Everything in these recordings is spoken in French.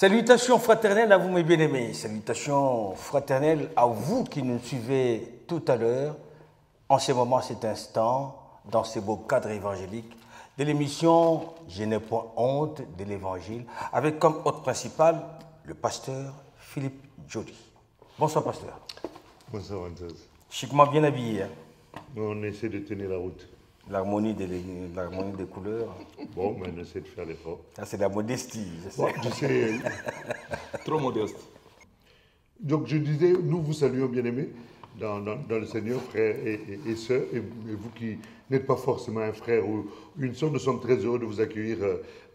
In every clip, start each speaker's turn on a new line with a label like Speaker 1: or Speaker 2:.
Speaker 1: Salutations fraternelles à vous mes bien-aimés, salutations fraternelles à vous qui nous suivez tout à l'heure, en ce moment, à cet instant, dans ce beau cadre évangélique de l'émission « Je n'ai point honte de l'Évangile » avec comme hôte principal le pasteur Philippe Joly. Bonsoir pasteur.
Speaker 2: Bonsoir Antoine.
Speaker 1: Chiquement bien habillé. Hein?
Speaker 2: On essaie de tenir la route.
Speaker 1: L'harmonie des couleurs.
Speaker 2: Bon, mais on essaie de faire l'effort.
Speaker 1: Ça, c'est la modestie, je sais.
Speaker 2: Bon, je sais.
Speaker 3: Trop modeste.
Speaker 2: Donc je disais, nous vous saluons bien-aimés dans le Seigneur, frères et sœurs, et vous qui n'êtes pas forcément un frère ou une sœur, nous sommes très heureux de vous accueillir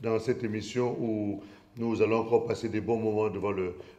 Speaker 2: dans cette émission où nous allons encore passer des bons moments devant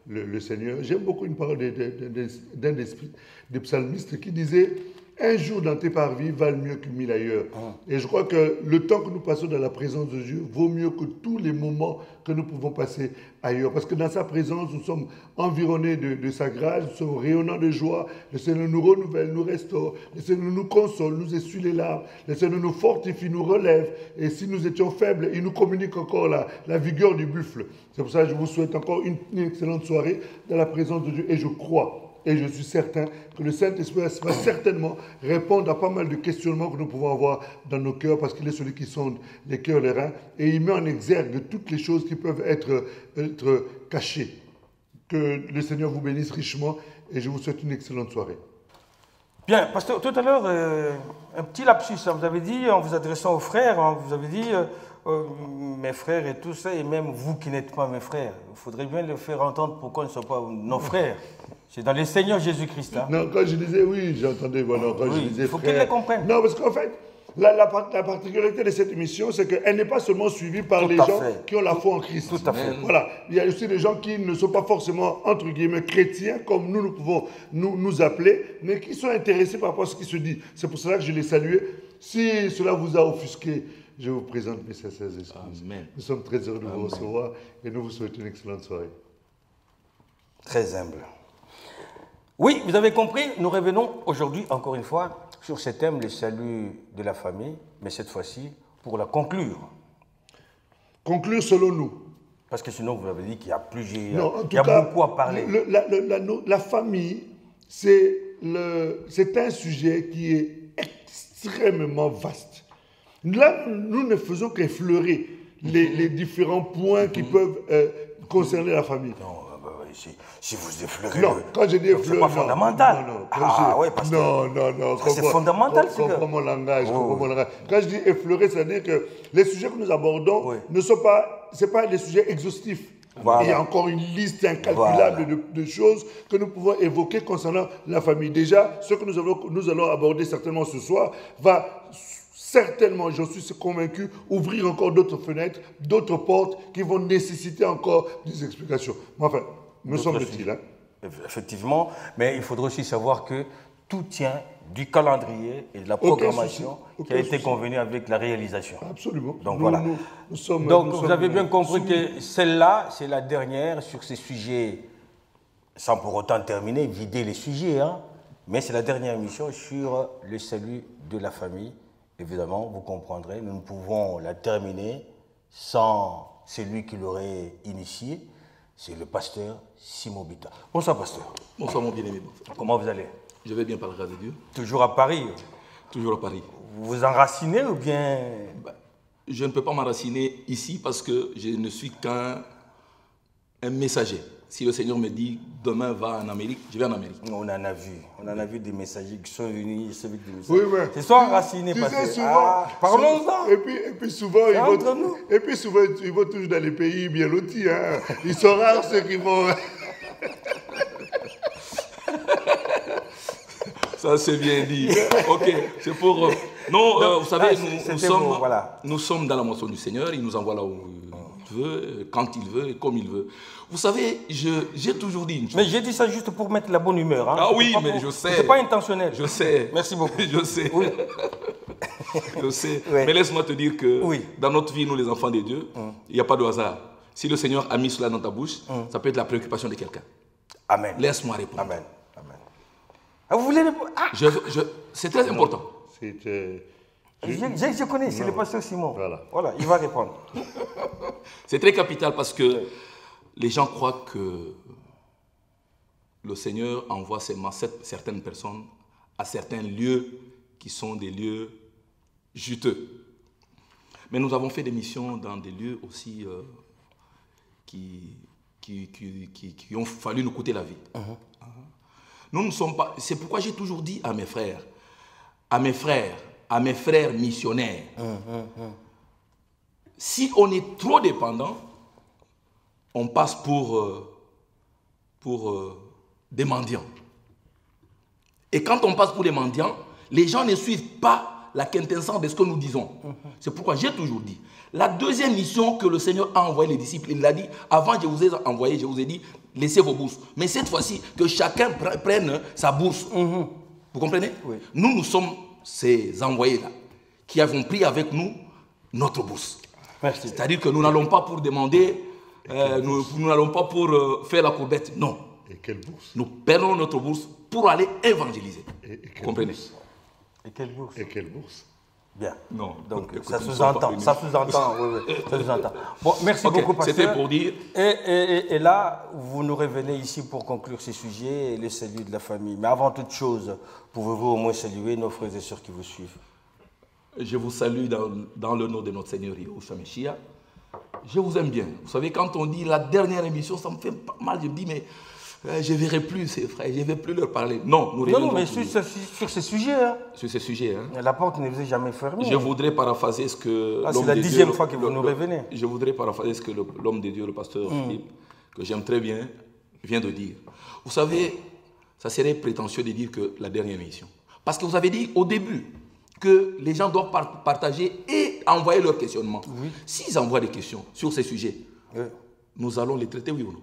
Speaker 2: le Seigneur. J'aime beaucoup une parole d'un des psalmistes qui disait « Un jour dans tes parvis valent mieux que 1000 ailleurs. » Et je crois que le temps que nous passons dans la présence de Dieu vaut mieux que tous les moments que nous pouvons passer ailleurs. Parce que dans sa présence, nous sommes environnés de sa grâce, nous sommes rayonnants de joie. Le Seigneur nous renouvelle, nous restaure. Le Seigneur nous console, nous essuie les larmes. Le Seigneur nous fortifie, nous relève. Et si nous étions faibles, il nous communique encore la vigueur du buffle. C'est pour ça que je vous souhaite encore une excellente soirée dans la présence de Dieu. Et je crois, et je suis certain que le Saint-Esprit va certainement répondre à pas mal de questionnements que nous pouvons avoir dans nos cœurs, parce qu'il est celui qui sonde les cœurs, les reins, et il met en exergue toutes les choses qui peuvent être cachées. Que le Seigneur vous bénisse richement, et je vous souhaite une excellente soirée.
Speaker 1: Bien, pasteur, tout à l'heure, un petit lapsus, hein, vous avez dit, en vous adressant aux frères, hein, vous avez dit, mes frères et tout ça, et même vous qui n'êtes pas mes frères, il faudrait bien le faire entendre pourquoi ils ne sont pas nos frères. C'est dans le Seigneur Jésus-Christ. Hein.
Speaker 2: Non, quand je disais oui, j'entendais, voilà, quand je disais
Speaker 1: il faut qu'ils les comprennent.
Speaker 2: Non, parce qu'en fait, la particularité de cette émission, c'est qu'elle n'est pas seulement suivie par les gens qui ont la foi en Christ.
Speaker 1: Tout à fait.
Speaker 2: Voilà. Il y a aussi des gens qui ne sont pas forcément, entre guillemets, chrétiens, comme nous pouvons nous appeler, mais qui sont intéressés par rapport à ce qui se dit. C'est pour cela que je les salue. Si cela vous a offusqué, je vous présente mes sincères excuses.
Speaker 3: Amen.
Speaker 2: Nous sommes très heureux de vous recevoir et nous vous souhaitons une excellente soirée.
Speaker 1: Très humble. Oui, vous avez compris, nous revenons aujourd'hui, encore une fois, sur ce thème, le salut de la famille, mais cette fois-ci, pour la conclure.
Speaker 2: Conclure selon nous.
Speaker 1: Parce que sinon, vous avez dit qu'il y a plusieurs...
Speaker 2: Non, en tout
Speaker 1: il y a
Speaker 2: cas,
Speaker 1: beaucoup à parler.
Speaker 2: La famille, c'est un sujet qui est extrêmement vaste. Là, nous ne faisons qu'effleurer les différents points qui peuvent concerner la famille.
Speaker 1: Non, si vous effleurez...
Speaker 2: Non, quand je dis effleurer...
Speaker 1: C'est pas fondamental.
Speaker 2: Non,
Speaker 1: c'est fondamental,
Speaker 2: c'est comprends mon langage, Quand je dis effleurer, c'est-à-dire que les sujets que nous abordons ne sont pas... Ce pas des sujets exhaustifs. Voilà. Il y a encore une liste incalculable de choses que nous pouvons évoquer concernant la famille. Déjà, ce que nous allons aborder certainement ce soir va certainement, j'en suis convaincu, ouvrir encore d'autres fenêtres, d'autres portes qui vont nécessiter encore des explications. Mais enfin, me semble-t-il. Hein.
Speaker 1: Effectivement, mais il faudrait aussi savoir que tout tient du calendrier et de la programmation qui a été convenue avec la réalisation.
Speaker 2: Absolument.
Speaker 1: Donc voilà. Donc vous avez bien compris que celle-là, c'est la dernière sur ces sujets, sans pour autant terminer, vider les sujets, hein, mais c'est la dernière émission sur le salut de la famille. Évidemment, vous comprendrez, nous ne pouvons la terminer sans celui qui l'aurait initié, c'est le pasteur Simon Bita. Bonsoir, pasteur.
Speaker 3: Bonsoir, mon bien-aimé.
Speaker 1: Comment vous allez?
Speaker 3: Je vais bien par la grâce de Dieu.
Speaker 1: Toujours à Paris?
Speaker 3: Toujours à Paris.
Speaker 1: Vous vous enracinez ou bien...
Speaker 3: Je ne peux pas m'enraciner ici parce que je ne suis qu'un messager. Si le Seigneur me dit demain va en Amérique, je vais en Amérique.
Speaker 1: On en a vu des messagers qui sont venus avec des messages.
Speaker 2: Oui, mais
Speaker 1: c'est soit enracinés parce que... parlons-en.
Speaker 2: Et puis souvent, ils vont toujours dans les pays bien lotis. Hein. Ils sont rares ceux qui vont...
Speaker 3: Ça, c'est bien dit. Ok, c'est pour... Non, vous savez, nous sommes dans la moisson du Seigneur. Il nous envoie là où il veut, quand il veut et comme il veut. Vous savez, j'ai toujours dit une chose.
Speaker 1: Mais j'ai dit ça juste pour mettre la bonne humeur. Hein.
Speaker 3: Ah oui, mais je sais.
Speaker 1: C'est pas intentionnel.
Speaker 3: Je sais.
Speaker 1: Merci beaucoup.
Speaker 3: Je sais.
Speaker 1: Oui.
Speaker 3: Je sais.
Speaker 1: Ouais.
Speaker 3: Mais laisse-moi te dire que dans notre vie, nous les enfants de Dieu, il n'y a pas de hasard. Si le Seigneur a mis cela dans ta bouche, ça peut être la préoccupation de quelqu'un.
Speaker 1: Amen.
Speaker 3: Laisse-moi répondre.
Speaker 1: Amen. Ah, vous voulez répondre?
Speaker 3: C'est très important.
Speaker 1: Je connais, c'est le pasteur Simon. Voilà, il va répondre.
Speaker 3: C'est très capital parce que les gens croient que le Seigneur envoie seulement certaines personnes à certains lieux qui sont des lieux juteux. Mais nous avons fait des missions dans des lieux aussi qui ont fallu nous coûter la vie. Nous ne sommes pas... C'est pourquoi j'ai toujours dit à mes frères missionnaires, si on est trop dépendant, on passe pour des mendiants. Et quand on passe pour des mendiants, les gens ne suivent pas la quintessence de ce que nous disons. C'est pourquoi j'ai toujours dit, la deuxième mission que le Seigneur a envoyé les disciples, il l'a dit, avant je vous ai envoyé, je vous ai dit, laissez vos bourses. Mais cette fois-ci, que chacun prenne sa bourse. Vous comprenez?
Speaker 1: Oui.
Speaker 3: Nous sommes ces envoyés-là, qui avons pris avec nous notre bourse. C'est-à-dire que nous n'allons pas pour demander, nous n'allons pas pour faire la courbette, non.
Speaker 2: Et quelle bourse?
Speaker 3: Nous perdons notre bourse pour aller évangéliser. Vous comprenez?
Speaker 1: Et quelle bourse?
Speaker 2: Et quelle bourse?
Speaker 1: Bien.
Speaker 3: Non.
Speaker 1: Donc ça sous-entend. Oui, ça sous-entend. Bon, merci beaucoup, pasteur.
Speaker 3: C'était pour dire.
Speaker 1: Et là, vous nous revenez ici pour conclure ces sujets et le salut de la famille. Mais avant toute chose, pouvez-vous au moins saluer nos frères et sœurs qui vous suivent?
Speaker 3: Je vous salue dans le nom de notre Seigneur Yahushua Meshiach. Je vous aime bien. Vous savez, quand on dit la dernière émission, ça me fait pas mal. Je me dis, mais je ne verrai plus ces frères, je ne vais plus leur parler. Non, nous reviendrons.
Speaker 1: Non, mais sur ces sujets. Hein.
Speaker 3: Sur ces sujets. Hein.
Speaker 1: La porte ne vous est jamais fermée.
Speaker 3: Je voudrais paraphraser ce que...
Speaker 1: c'est la 10e fois que vous nous revenez.
Speaker 3: Je voudrais paraphraser ce que l'homme de Dieu, le pasteur Philippe, que j'aime très bien, vient de dire. Vous savez, ça serait prétentieux de dire que la dernière émission. Parce que vous avez dit au début que les gens doivent partager et envoyer leurs questionnements. Oui. S'ils envoient des questions sur ces sujets, nous allons les traiter, oui ou non?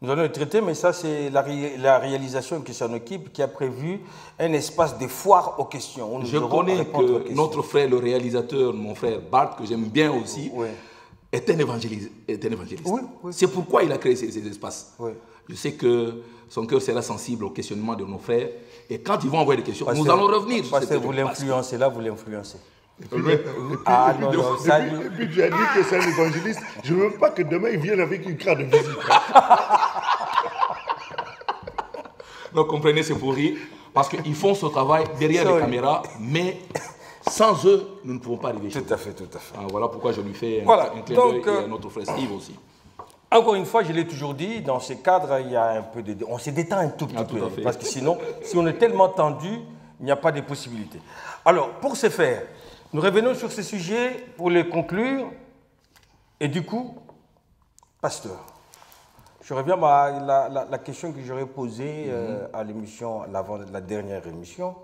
Speaker 1: Nous allons les traiter, mais ça, c'est la réalisation qui s'en occupe, qui a prévu un espace de foire aux questions.
Speaker 3: Je connais que notre frère, le réalisateur, mon frère Bart, que j'aime bien aussi, est un évangéliste.
Speaker 1: Oui.
Speaker 3: C'est pourquoi il a créé ces espaces.
Speaker 1: Oui.
Speaker 3: Je sais que son cœur sera sensible au questionnement de nos frères. Et quand ils vont envoyer des questions, nous allons revenir.
Speaker 1: Parce que vous l'influencez là, vous l'influencez.
Speaker 2: Et puis tu as dit que c'est un évangéliste. Je ne veux pas que demain il vienne avec une carte de visite.
Speaker 3: Donc comprenez, c'est pour rire. Parce qu'ils font ce travail derrière les caméras, mais sans eux, nous ne pouvons pas arriver chez
Speaker 1: Tout à fait.
Speaker 3: Voilà pourquoi je lui fais un clin d'œil et à notre frère Steve aussi.
Speaker 1: Encore une fois, je l'ai toujours dit, dans ces cadres, il y a un peu de... On se détend un tout petit peu. Parce que sinon, si on est tellement tendu, il n'y a pas de possibilité. Alors, pour ce faire, nous revenons sur ce sujet pour les conclure. Et du coup, pasteur, je reviens à la question que j'aurais posée à l'émission, la dernière émission.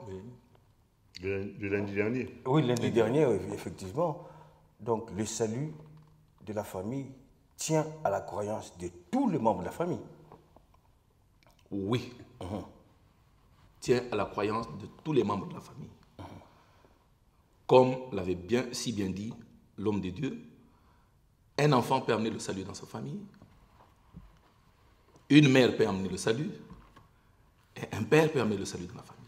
Speaker 2: Le lundi dernier.
Speaker 1: Oui, lundi dernier, effectivement. Donc, le salut de la famille tient à la croyance de tous les membres de la famille.
Speaker 3: Oui. Tient à la croyance de tous les membres de la famille. Comme l'avait si bien dit l'homme de Dieu, un enfant peut amener le salut dans sa famille, une mère peut amener le salut, et un père peut amener le salut dans la famille.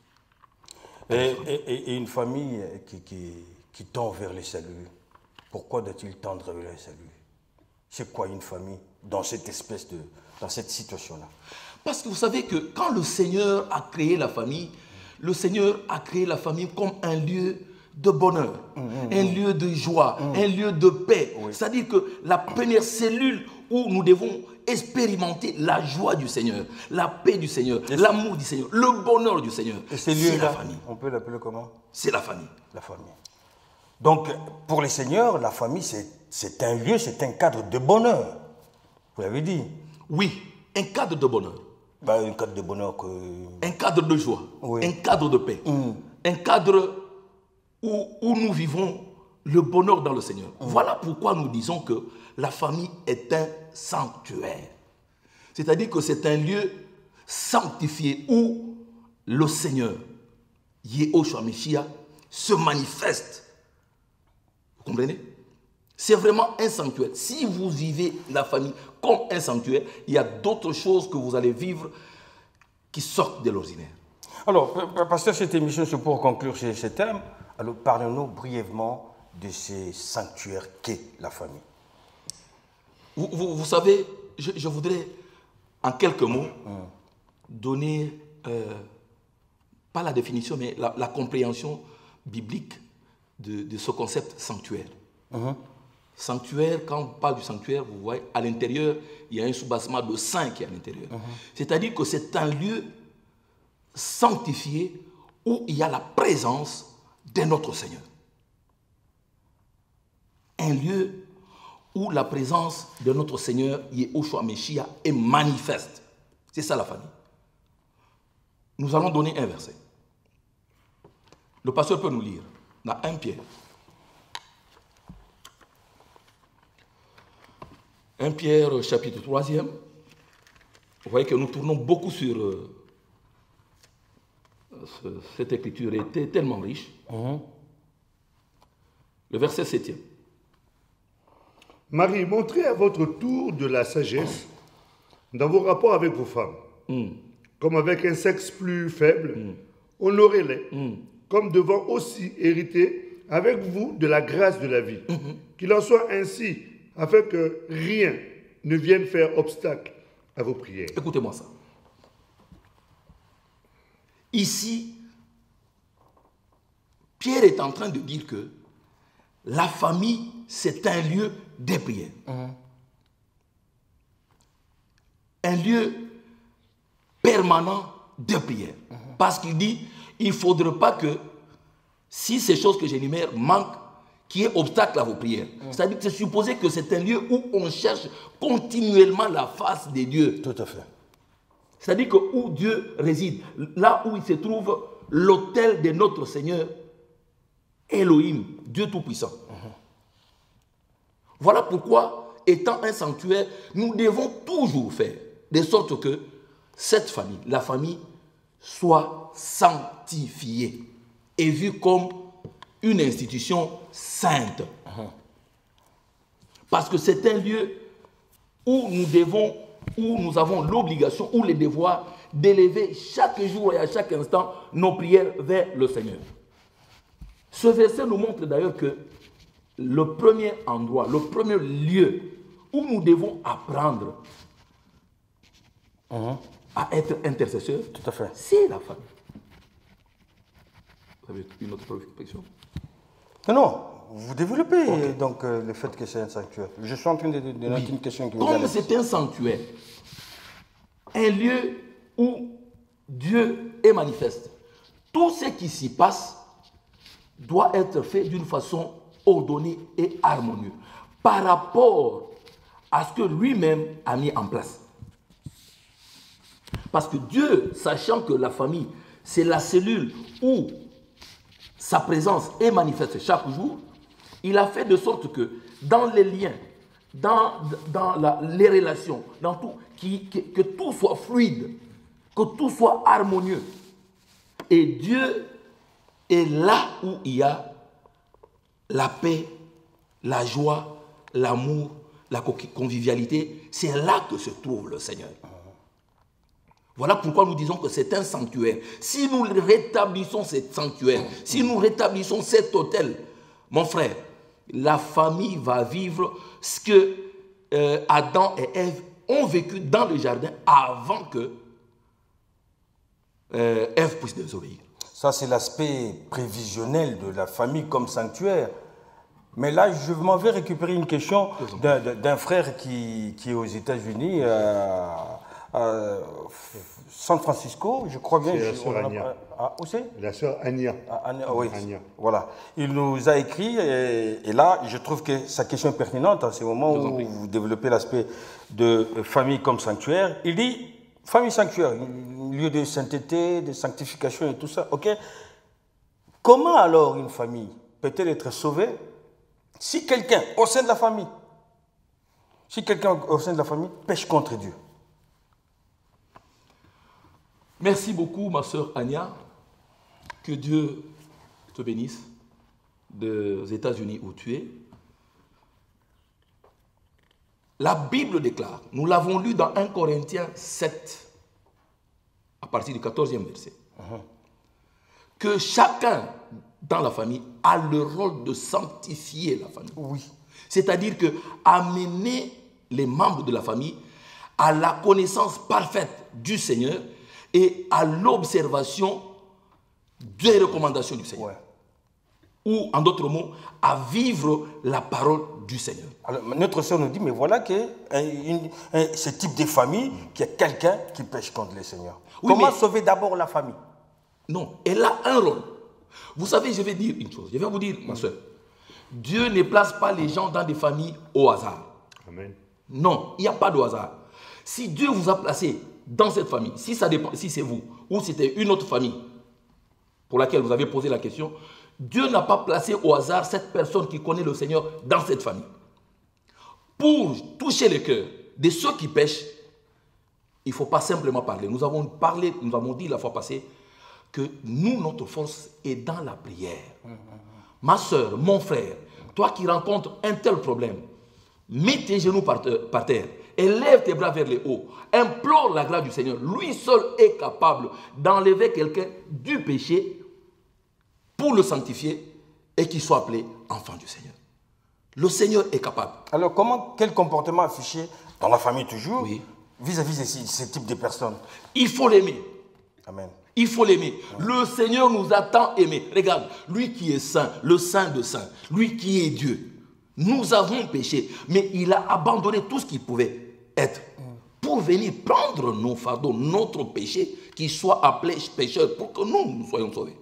Speaker 1: Et une famille qui tend vers le salut, pourquoi doit-il tendre vers le salut? C'est quoi une famille dans cette dans cette situation-là?
Speaker 3: Parce que vous savez que quand le Seigneur a créé la famille, le Seigneur a créé la famille comme un lieu de bonheur, un lieu de joie, un lieu de paix. C'est-à-dire que la première cellule où nous devons expérimenter la joie du Seigneur, la paix du Seigneur, l'amour du Seigneur, le bonheur du Seigneur,
Speaker 1: c'est la famille. On peut l'appeler comment?
Speaker 3: C'est la famille.
Speaker 1: La famille. Donc, pour les seigneurs, la famille, c'est un lieu, c'est un cadre de bonheur. Vous l'avez dit?
Speaker 3: Oui, un cadre de bonheur.
Speaker 1: Un cadre de bonheur que...
Speaker 3: Un cadre de joie, un cadre de paix, un cadre où nous vivons le bonheur dans le Seigneur. Voilà pourquoi nous disons que la famille est un sanctuaire. C'est-à-dire que c'est un lieu sanctifié où le Seigneur, Yahushua Meshiach, se manifeste. Vous comprenez? C'est vraiment un sanctuaire. Si vous vivez la famille comme un sanctuaire, il y a d'autres choses que vous allez vivre qui sortent de l'ordinaire.
Speaker 1: Alors, pasteur, cette émission, c'est pour conclure sur ce thème. Alors, parlez-nous brièvement de ces sanctuaires qu'est la famille.
Speaker 3: Vous savez, je voudrais, en quelques mots, donner, pas la définition, mais la compréhension biblique de ce concept sanctuaire. Sanctuaire, quand on parle du sanctuaire, vous voyez, à l'intérieur, il y a un soubassement de saint qui est à l'intérieur. C'est-à-dire que c'est un lieu sanctifié où il y a la présence de notre Seigneur. Un lieu où la présence de notre Seigneur, Yeshua Meshiach, est manifeste. C'est ça la famille. Nous allons donner un verset. Le pasteur peut nous lire dans 1 Pierre. 1 Pierre, chapitre 3e. Vous voyez que nous tournons beaucoup sur... cette écriture était tellement riche. Le verset 7e.
Speaker 2: Marie, montrez à votre tour de la sagesse dans vos rapports avec vos femmes. Comme avec un sexe plus faible, honorez-les, comme devant aussi hériter avec vous de la grâce de la vie. Qu'il en soit ainsi, afin que rien ne vienne faire obstacle à vos prières.
Speaker 3: Écoutez-moi ça. Ici, Pierre est en train de dire que la famille, c'est un lieu de prière. Un lieu permanent de prière. Parce qu'il dit, il ne faudrait pas que, si ces choses que j'énumère manquent, qu'il y ait obstacle à vos prières. C'est-à-dire que c'est supposé que c'est un lieu où on cherche continuellement la face de Dieu.
Speaker 1: Tout à fait.
Speaker 3: C'est-à-dire que où Dieu réside, là où il se trouve l'autel de notre Seigneur, Elohim, Dieu Tout-Puissant. Voilà pourquoi, étant un sanctuaire, nous devons toujours faire de sorte que cette famille, la famille, soit sanctifiée et vue comme une institution sainte. Parce que c'est un lieu où nous avons l'obligation ou le devoir d'élever chaque jour et à chaque instant nos prières vers le Seigneur. Ce verset nous montre d'ailleurs que le premier endroit, le premier lieu où nous devons apprendre à être intercesseurs, c'est la famille. Vous avez une autre préoccupation?
Speaker 1: Non, vous développez donc le fait que c'est un sanctuaire. Je suis en train de noter une question qui me vient.
Speaker 3: Comme c'est un sanctuaire, un lieu où Dieu est manifeste, tout ce qui s'y passe doit être fait d'une façon ordonnée et harmonieuse par rapport à ce que lui-même a mis en place. Parce que Dieu, sachant que la famille, c'est la cellule où sa présence est manifeste chaque jour, il a fait de sorte que dans les liens, dans les relations, dans tout, que tout soit fluide, que tout soit harmonieux. Et Dieu est là où il y a la paix, la joie, l'amour, la convivialité. C'est là que se trouve le Seigneur. Voilà pourquoi nous disons que c'est un sanctuaire. Si nous rétablissons ce sanctuaire, si nous rétablissons cet autel, mon frère, la famille va vivre ce que Adam et Ève ont vécu dans le jardin avant que Ève puisse désobéir.
Speaker 1: Ça, c'est l'aspect prévisionnel de la famille comme sanctuaire. Mais là, je m'en vais récupérer une question d'un frère qui est aux États-Unis, San Francisco, je crois bien.
Speaker 2: C'est la sœur Ania.
Speaker 1: Où c'est?
Speaker 2: La sœur Ania.
Speaker 1: Oui, Ania. Voilà. Il nous a écrit, et là, je trouve que sa question est pertinente en ce moment où vous développez l'aspect de famille comme sanctuaire. Il dit, famille sanctuaire, lieu de sainteté, de sanctification et tout ça, ok? Comment alors une famille peut-elle être sauvée si quelqu'un au sein de la famille, pêche contre Dieu?
Speaker 3: Merci beaucoup, ma sœur Ania. Que Dieu te bénisse des États-Unis où tu es. La Bible déclare, nous l'avons lu dans 1 Corinthiens 7, à partir du 14e verset, que chacun dans la famille a le rôle de sanctifier la famille.
Speaker 1: Oui.
Speaker 3: C'est-à-dire que amener les membres de la famille à la connaissance parfaite du Seigneur et à l'observation des recommandations du Seigneur. Ou, en d'autres mots, à vivre la parole du Seigneur.
Speaker 1: Alors, notre sœur nous dit, mais voilà que ce type de famille, qu'il y a quelqu'un qui pêche contre le Seigneur. Oui, comment sauver d'abord la famille?
Speaker 3: Non, elle a un rôle. Vous savez, je vais dire une chose. Je vais vous dire, ma soeur, Dieu ne place pas les gens dans des familles au hasard.
Speaker 2: Amen.
Speaker 3: Non, il n'y a pas de hasard. Si Dieu vous a placé dans cette famille, si ça dépend, si c'est vous, ou c'était une autre famille pour laquelle vous avez posé la question, Dieu n'a pas placé au hasard cette personne qui connaît le Seigneur dans cette famille. Pour toucher le cœur de ceux qui pêchent, il ne faut pas simplement parler. Nous avons parlé, nous avons dit la fois passée que nous, notre force est dans la prière. Ma soeur, mon frère, toi qui rencontres un tel problème, mets tes genoux par terre, élève tes bras vers le haut, implore la grâce du Seigneur. Lui seul est capable d'enlever quelqu'un du péché pour le sanctifier et qu'il soit appelé enfant du Seigneur. Le Seigneur est capable.
Speaker 1: Alors, quel comportement afficher dans la famille toujours, vis-à-vis de ce type de personnes?
Speaker 3: Il faut l'aimer.
Speaker 1: Amen.
Speaker 3: Il faut l'aimer. Le Seigneur nous a tant aimés. Regarde, lui qui est saint, le saint de saints, lui qui est Dieu. Nous avons péché, mais il a abandonné tout ce qu'il pouvait être pour venir prendre nos fardeaux, notre péché, qu'il soit appelé pécheur pour que nous soyons sauvés.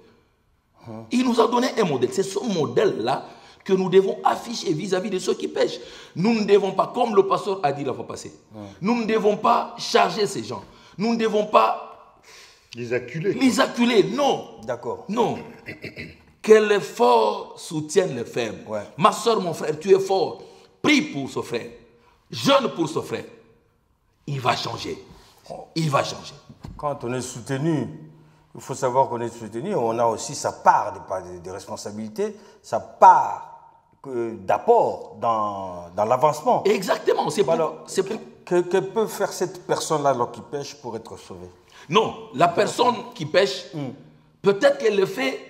Speaker 3: Il nous a donné un modèle. C'est ce modèle-là que nous devons afficher vis-à-vis de ceux qui pêchent. Nous ne devons pas, comme le pasteur a dit la fois passée, nous ne devons pas charger ces gens. Nous ne devons pas
Speaker 2: les acculer.
Speaker 3: Les acculer, non.
Speaker 1: D'accord.
Speaker 3: Non. Que les forts soutiennent les faibles. Ma soeur, mon frère, tu es fort. Prie pour ce frère. Jeûne pour ce frère. Il va changer. Il va changer.
Speaker 1: Quand on est soutenu, il faut savoir qu'on est soutenu, on a aussi sa part de responsabilité, sa part d'apport dans l'avancement.
Speaker 3: Exactement.
Speaker 1: Que peut faire cette personne-là alors qu'il pêche pour être sauvée?
Speaker 3: Non, la personne qui pêche, peut-être qu'elle le fait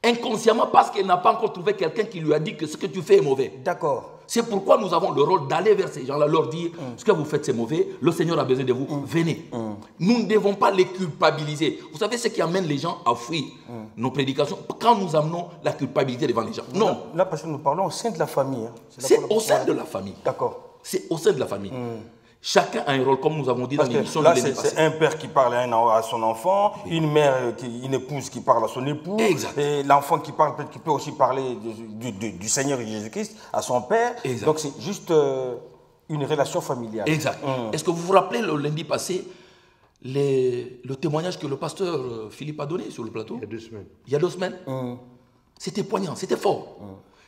Speaker 3: inconsciemment parce qu'elle n'a pas encore trouvé quelqu'un qui lui a dit que ce que tu fais est mauvais.
Speaker 1: D'accord.
Speaker 3: C'est pourquoi nous avons le rôle d'aller vers ces gens-là, leur dire ce que vous faites c'est mauvais, le Seigneur a besoin de vous, venez. Nous ne devons pas les culpabiliser. Vous savez ce qui amène les gens à fuir nos prédications quand nous amenons la culpabilité devant les gens. Non.
Speaker 1: Là, parce que nous parlons au sein de la famille. Hein.
Speaker 3: C'est au sein de la famille.
Speaker 1: D'accord.
Speaker 3: C'est au sein de la famille. Chacun a un rôle, comme nous avons dit dans l'émission de
Speaker 1: l'année passée. C'est un père qui parle à son enfant, une mère, une épouse qui parle à son époux, et l'enfant qui parle, qui peut aussi parler du Seigneur Jésus-Christ à son père. Exact. Donc c'est juste une relation familiale.
Speaker 3: Exact. Est-ce que vous vous rappelez le lundi passé le témoignage que le pasteur Philippe a donné sur le plateau?
Speaker 2: Il y a 2 semaines.
Speaker 3: Il y a 2 semaines. C'était poignant, c'était fort.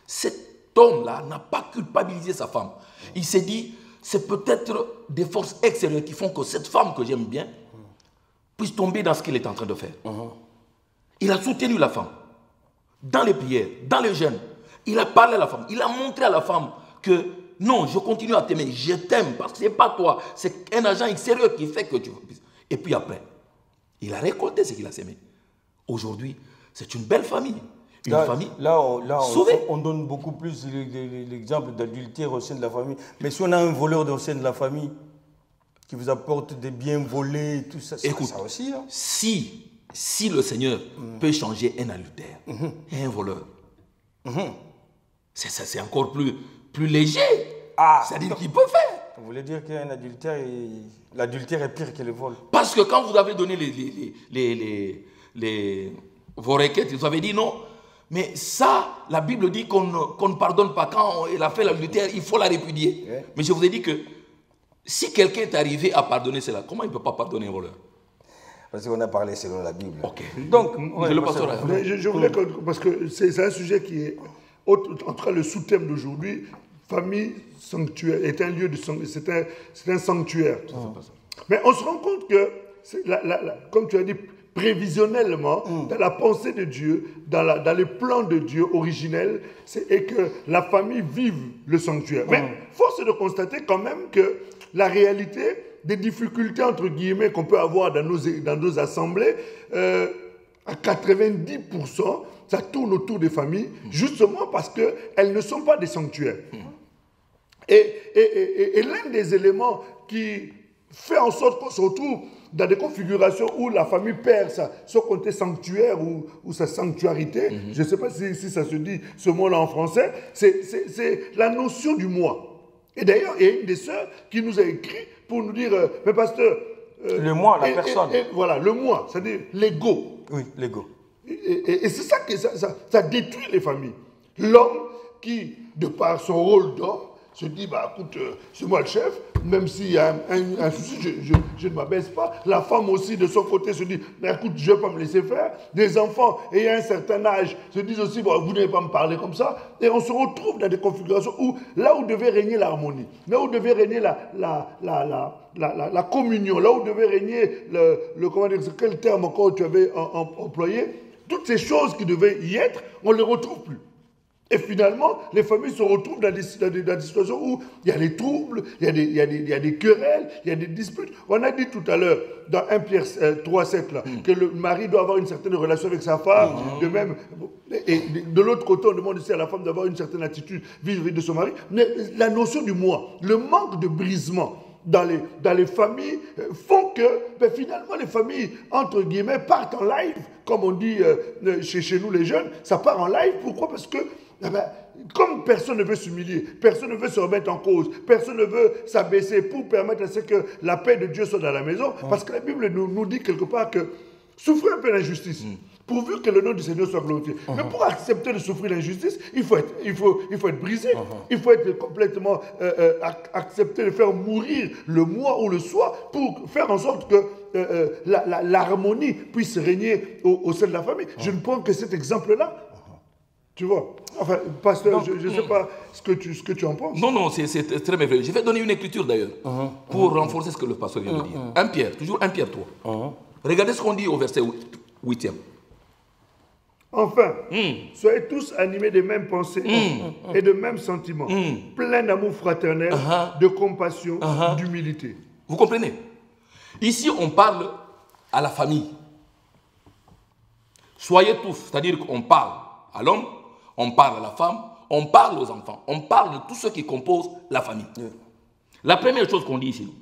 Speaker 3: Cet homme-là n'a pas culpabilisé sa femme. Il s'est dit, c'est peut-être des forces extérieures qui font que cette femme que j'aime bien puisse tomber dans ce qu'il est en train de faire. Il a soutenu la femme dans les prières, dans les jeûnes. Il a parlé à la femme. Il a montré à la femme que non, je continue à t'aimer, je t'aime parce que ce n'est pas toi, c'est un agent extérieur qui fait que tu... Et puis après, il a récolté ce qu'il a sémé. Aujourd'hui, c'est une belle famille. Famille
Speaker 1: on donne beaucoup plus l'exemple d'adultère au sein de la famille. Mais si on a un voleur au sein de la famille qui vous apporte des biens volés, tout ça,
Speaker 3: écoute,
Speaker 1: ça aussi. Hein?
Speaker 3: Si le Seigneur peut changer un adultère et un voleur, c'est encore plus léger. C'est-à-dire qu'il peut faire.
Speaker 1: Vous voulez dire qu'un adultère, l'adultère est pire que le vol?
Speaker 3: Parce que quand vous avez donné vos requêtes, vous avez dit non. Mais ça, la Bible dit qu'on ne pardonne pas. Quand elle a fait l'adultère, il faut la répudier. Mais je vous ai dit que si quelqu'un est arrivé à pardonner cela, comment il ne peut pas pardonner un voleur?
Speaker 1: Parce qu'on a parlé selon la Bible.
Speaker 3: Ok.
Speaker 1: Donc,
Speaker 2: je voulais parce que c'est un sujet qui est, en tout cas le sous-thème d'aujourd'hui, famille sanctuaire, est un lieu de sanctuaire, c'est un sanctuaire. Mais on se rend compte que, comme tu as dit, prévisionnellement, dans la pensée de Dieu, dans le plan de Dieu originel, et que la famille vive le sanctuaire. Mais force est de constater quand même que la réalité des difficultés, entre guillemets, qu'on peut avoir dans nos assemblées, à 90%, ça tourne autour des familles, justement parce qu'elles ne sont pas des sanctuaires. Et l'un des éléments qui fait en sorte qu'on se retrouve dans des configurations où la famille perd son côté sanctuaire ou sa sanctuarité. Je ne sais pas si ça se dit ce mot-là en français. C'est la notion du moi. Et d'ailleurs, il y a une des sœurs qui nous a écrit pour nous dire, mais pasteur...
Speaker 1: le moi, la personne.
Speaker 2: Voilà, le moi, c'est-à-dire l'ego.
Speaker 1: Oui, l'ego.
Speaker 2: Et c'est ça que ça détruit les familles. L'homme qui, de par son rôle d'homme, se dit, bah écoute, c'est moi le chef, même s'il y a un souci, je ne m'abaisse pas. La femme aussi, de son côté, se dit, bah, écoute, je ne vais pas me laisser faire. Des enfants, ayant un certain âge, se disent aussi, bon, vous n'allez pas me parler comme ça. Et on se retrouve dans des configurations où, là où devait régner l'harmonie, là où devait régner la communion, là où devait régner comment dire, quel terme encore tu avais employé, toutes ces choses qui devaient y être, on ne les retrouve plus. Et finalement, les familles se retrouvent dans des situations où il y a des troubles, il y a des querelles, il y a des disputes. On a dit tout à l'heure, dans 1 Pierre 3,7, là, que le mari doit avoir une certaine relation avec sa femme, de même. Et de l'autre côté, on demande aussi à la femme d'avoir une certaine attitude vis-à-vis de son mari. Mais la notion du moi, le manque de brisement dans les familles font que finalement les familles, entre guillemets, partent en live, comme on dit chez nous les jeunes, ça part en live. Pourquoi? Parce que comme personne ne veut s'humilier, personne ne veut se remettre en cause, personne ne veut s'abaisser pour permettre à ce que la paix de Dieu soit dans la maison, parce que la Bible nous dit quelque part que souffrez un peu l'injustice, pourvu que le nom du Seigneur soit glorifié. Mais pour accepter de souffrir l'injustice, il faut être brisé, il faut être complètement accepter de faire mourir le moi ou le soi pour faire en sorte que l'harmonie puisse régner au sein de la famille. Je ne prends que cet exemple-là. Tu vois? Enfin, pasteur, donc, je ne sais pas ce que tu en penses.
Speaker 3: Non, c'est très merveilleux. Je vais donner une écriture d'ailleurs pour renforcer ce que le pasteur vient de dire. 1 Pierre, toujours 1 Pierre 3. Regardez ce qu'on dit au verset 8e.
Speaker 2: Enfin, soyez tous animés des mêmes pensées et de mêmes sentiments, pleins d'amour fraternel, de compassion, d'humilité.
Speaker 3: Vous comprenez? Ici, on parle à la famille. Soyez tous, c'est-à-dire qu'on parle à l'homme, on parle à la femme, on parle aux enfants, on parle de tout ce qui compose la famille. La première chose qu'on dit ici,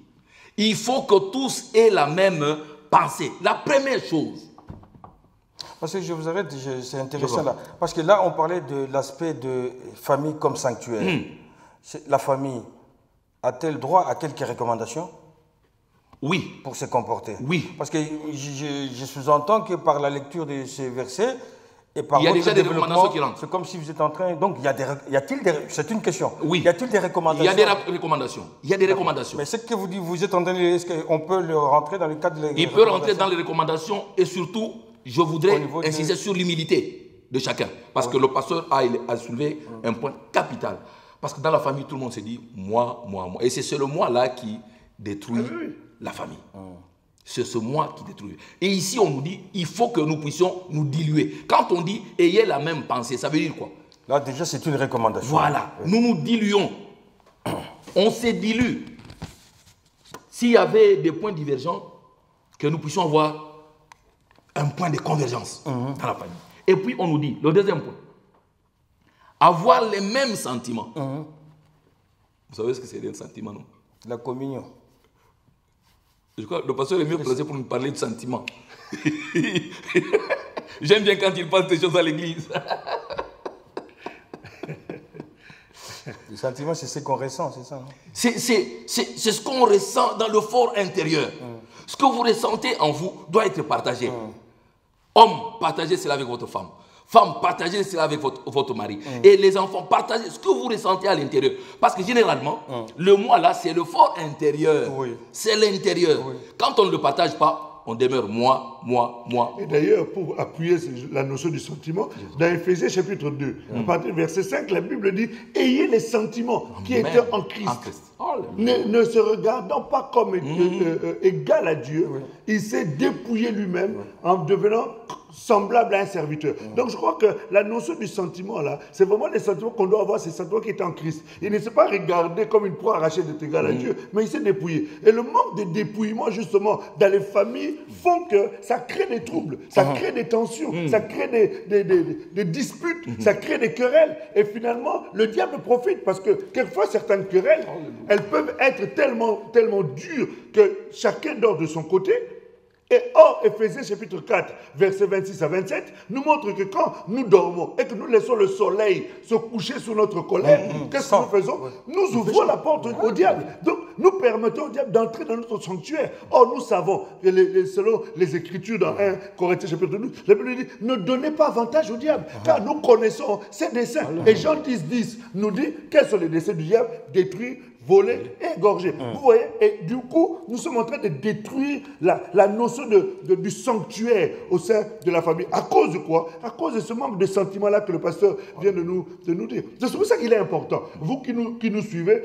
Speaker 3: il faut que tous aient la même pensée. La première chose.
Speaker 1: Parce que je vous arrête, c'est intéressant là. Parce que là, on parlait de l'aspect de famille comme sanctuaire. La famille a-t-elle droit à quelques recommandations?
Speaker 3: Oui.
Speaker 1: Pour se comporter?
Speaker 3: Oui.
Speaker 1: Parce que je sous-entends que par la lecture de ces versets, et par
Speaker 3: il y a déjà des recommandations qui rentrent.
Speaker 1: C'est comme si vous êtes en train... Donc, y a-t-il des... C'est une question.
Speaker 3: Oui.
Speaker 1: Y a-t-il des recommandations?
Speaker 3: Il y a des recommandations. Il y a des recommandations.
Speaker 1: Mais ce que vous dites, vous êtes en train de... Est-ce qu'on peut le rentrer dans le cadre de...
Speaker 3: Il peut rentrer dans les recommandations et surtout, je voudrais insister sur l'humilité de chacun. Parce que le pasteur a soulevé un point capital. Parce que dans la famille, tout le monde se dit moi, moi, moi. Et c'est le moi-là qui détruit la famille. C'est ce moi qui détruit. Et ici, on nous dit, il faut que nous puissions nous diluer. Quand on dit, ayez la même pensée, ça veut dire quoi?
Speaker 1: Là, déjà, c'est une recommandation.
Speaker 3: Voilà. Nous nous diluons. On se dilue. S'il y avait des points divergents, que nous puissions avoir un point de convergence dans la famille. Et puis, on nous dit, le deuxième point, avoir les mêmes sentiments. Vous savez ce que c'est les sentiments, non?
Speaker 1: La communion.
Speaker 3: Je crois que le pasteur est mieux placé pour nous parler de sentiments. J'aime bien quand il passe des choses à l'église.
Speaker 1: Le sentiment, c'est ce qu'on ressent, c'est ça?
Speaker 3: C'est ce qu'on ressent dans le fort intérieur. Ce que vous ressentez en vous doit être partagé. Homme, partagez cela avec votre femme. Femme, partagez cela avec votre mari. Et les enfants, partagez ce que vous ressentez à l'intérieur. Parce que généralement, le moi là, c'est le fort intérieur. C'est l'intérieur. Quand on ne le partage pas, on demeure moi, moi, moi.
Speaker 2: Et d'ailleurs, pour appuyer la notion du sentiment, dans Éphésiens chapitre 2, à partir du verset 5, la Bible dit « Ayez les sentiments qui étaient en Christ. Ne se regardant pas comme égal à Dieu, il s'est dépouillé lui-même en devenant semblable à un serviteur. Donc je crois que la notion du sentiment là, c'est vraiment les sentiments qu'on doit avoir, ces sentiments qui étaient en Christ. Il ne s'est pas regardé comme une proie arrachée d'être égal à Dieu, mais il s'est dépouillé. Et le manque de dépouillement justement dans les familles font que ça crée des troubles, ça crée des tensions, ça crée des disputes, ça crée des querelles. Et finalement, le diable profite parce que quelquefois certaines querelles, elles peuvent être tellement dures que chacun dort de son côté. Et or, Éphésiens chapitre 4, versets 26 à 27, nous montre que quand nous dormons et que nous laissons le soleil se coucher sur notre colère, qu'est-ce que nous faisons? Nous ouvrons la porte au diable. Donc, nous permettons au diable d'entrer dans notre sanctuaire. Or, nous savons, selon les Écritures dans 1 Corinthiens chapitre 12, la Bible dit, ne donnez pas avantage au diable, car nous connaissons ses desseins. Et Jean 10 nous dit, quels sont les desseins du diable? Détruire, voler et égorger. Vous voyez, et du coup, nous sommes en train de détruire la notion du sanctuaire au sein de la famille. À cause de quoi? À cause de ce manque de sentiment-là que le pasteur vient de nous dire. C'est pour ça qu'il est important, vous qui nous suivez,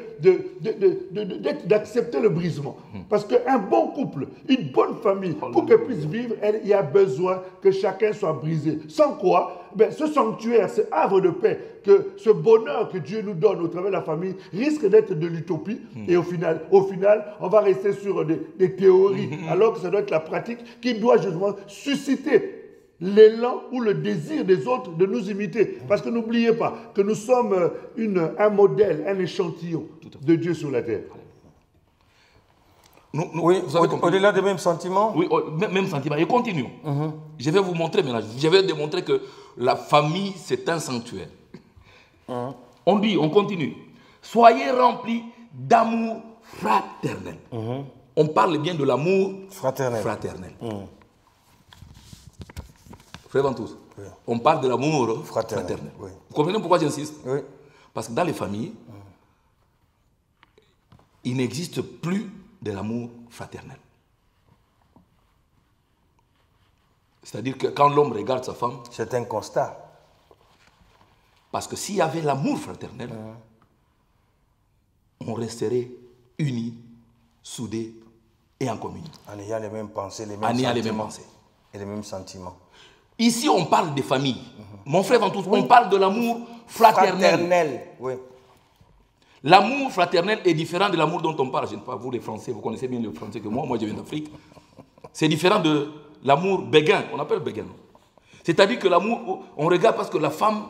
Speaker 2: d'accepter le brisement. Parce qu'un bon couple, une bonne famille, pour qu'elle puisse vivre, il y a besoin que chacun soit brisé. Sans quoi, ce sanctuaire, ce havre de paix, que ce bonheur que Dieu nous donne au travers de la famille risque d'être de l'utopie. Et au final, on va rester sur des théories, alors que ça doit être la pratique qui doit justement susciter l'élan ou le désir des autres de nous imiter. Parce que n'oubliez pas que nous sommes un modèle, un échantillon de Dieu sur la terre.
Speaker 1: Oui, au-delà des mêmes sentiments.
Speaker 3: Oui, même sentiments. Et continuons. Je vais vous montrer maintenant. Je vais démontrer que la famille, c'est un sanctuaire. On continue. Soyez remplis d'amour fraternel. On parle bien de l'amour fraternel. Frère Ventous, on parle de l'amour fraternel. Oui. Vous comprenez pourquoi j'insiste? Oui. Parce que dans les familles, il n'existe plus de l'amour fraternel. C'est-à-dire que quand l'homme regarde sa femme...
Speaker 1: C'est un constat.
Speaker 3: Parce que s'il y avait l'amour fraternel, on resterait unis, soudés et en communion.
Speaker 1: En ayant les mêmes pensées, les mêmes sentiments.
Speaker 3: Ici, on parle des familles. Mon frère Ventous, on parle de l'amour fraternel.
Speaker 1: Oui.
Speaker 3: L'amour fraternel est différent de l'amour dont on parle. Je ne sais pas, vous les Français, vous connaissez bien le français que moi je viens d'Afrique. C'est différent de l'amour béguin, on appelle béguin. C'est-à-dire que l'amour, on regarde parce que la femme,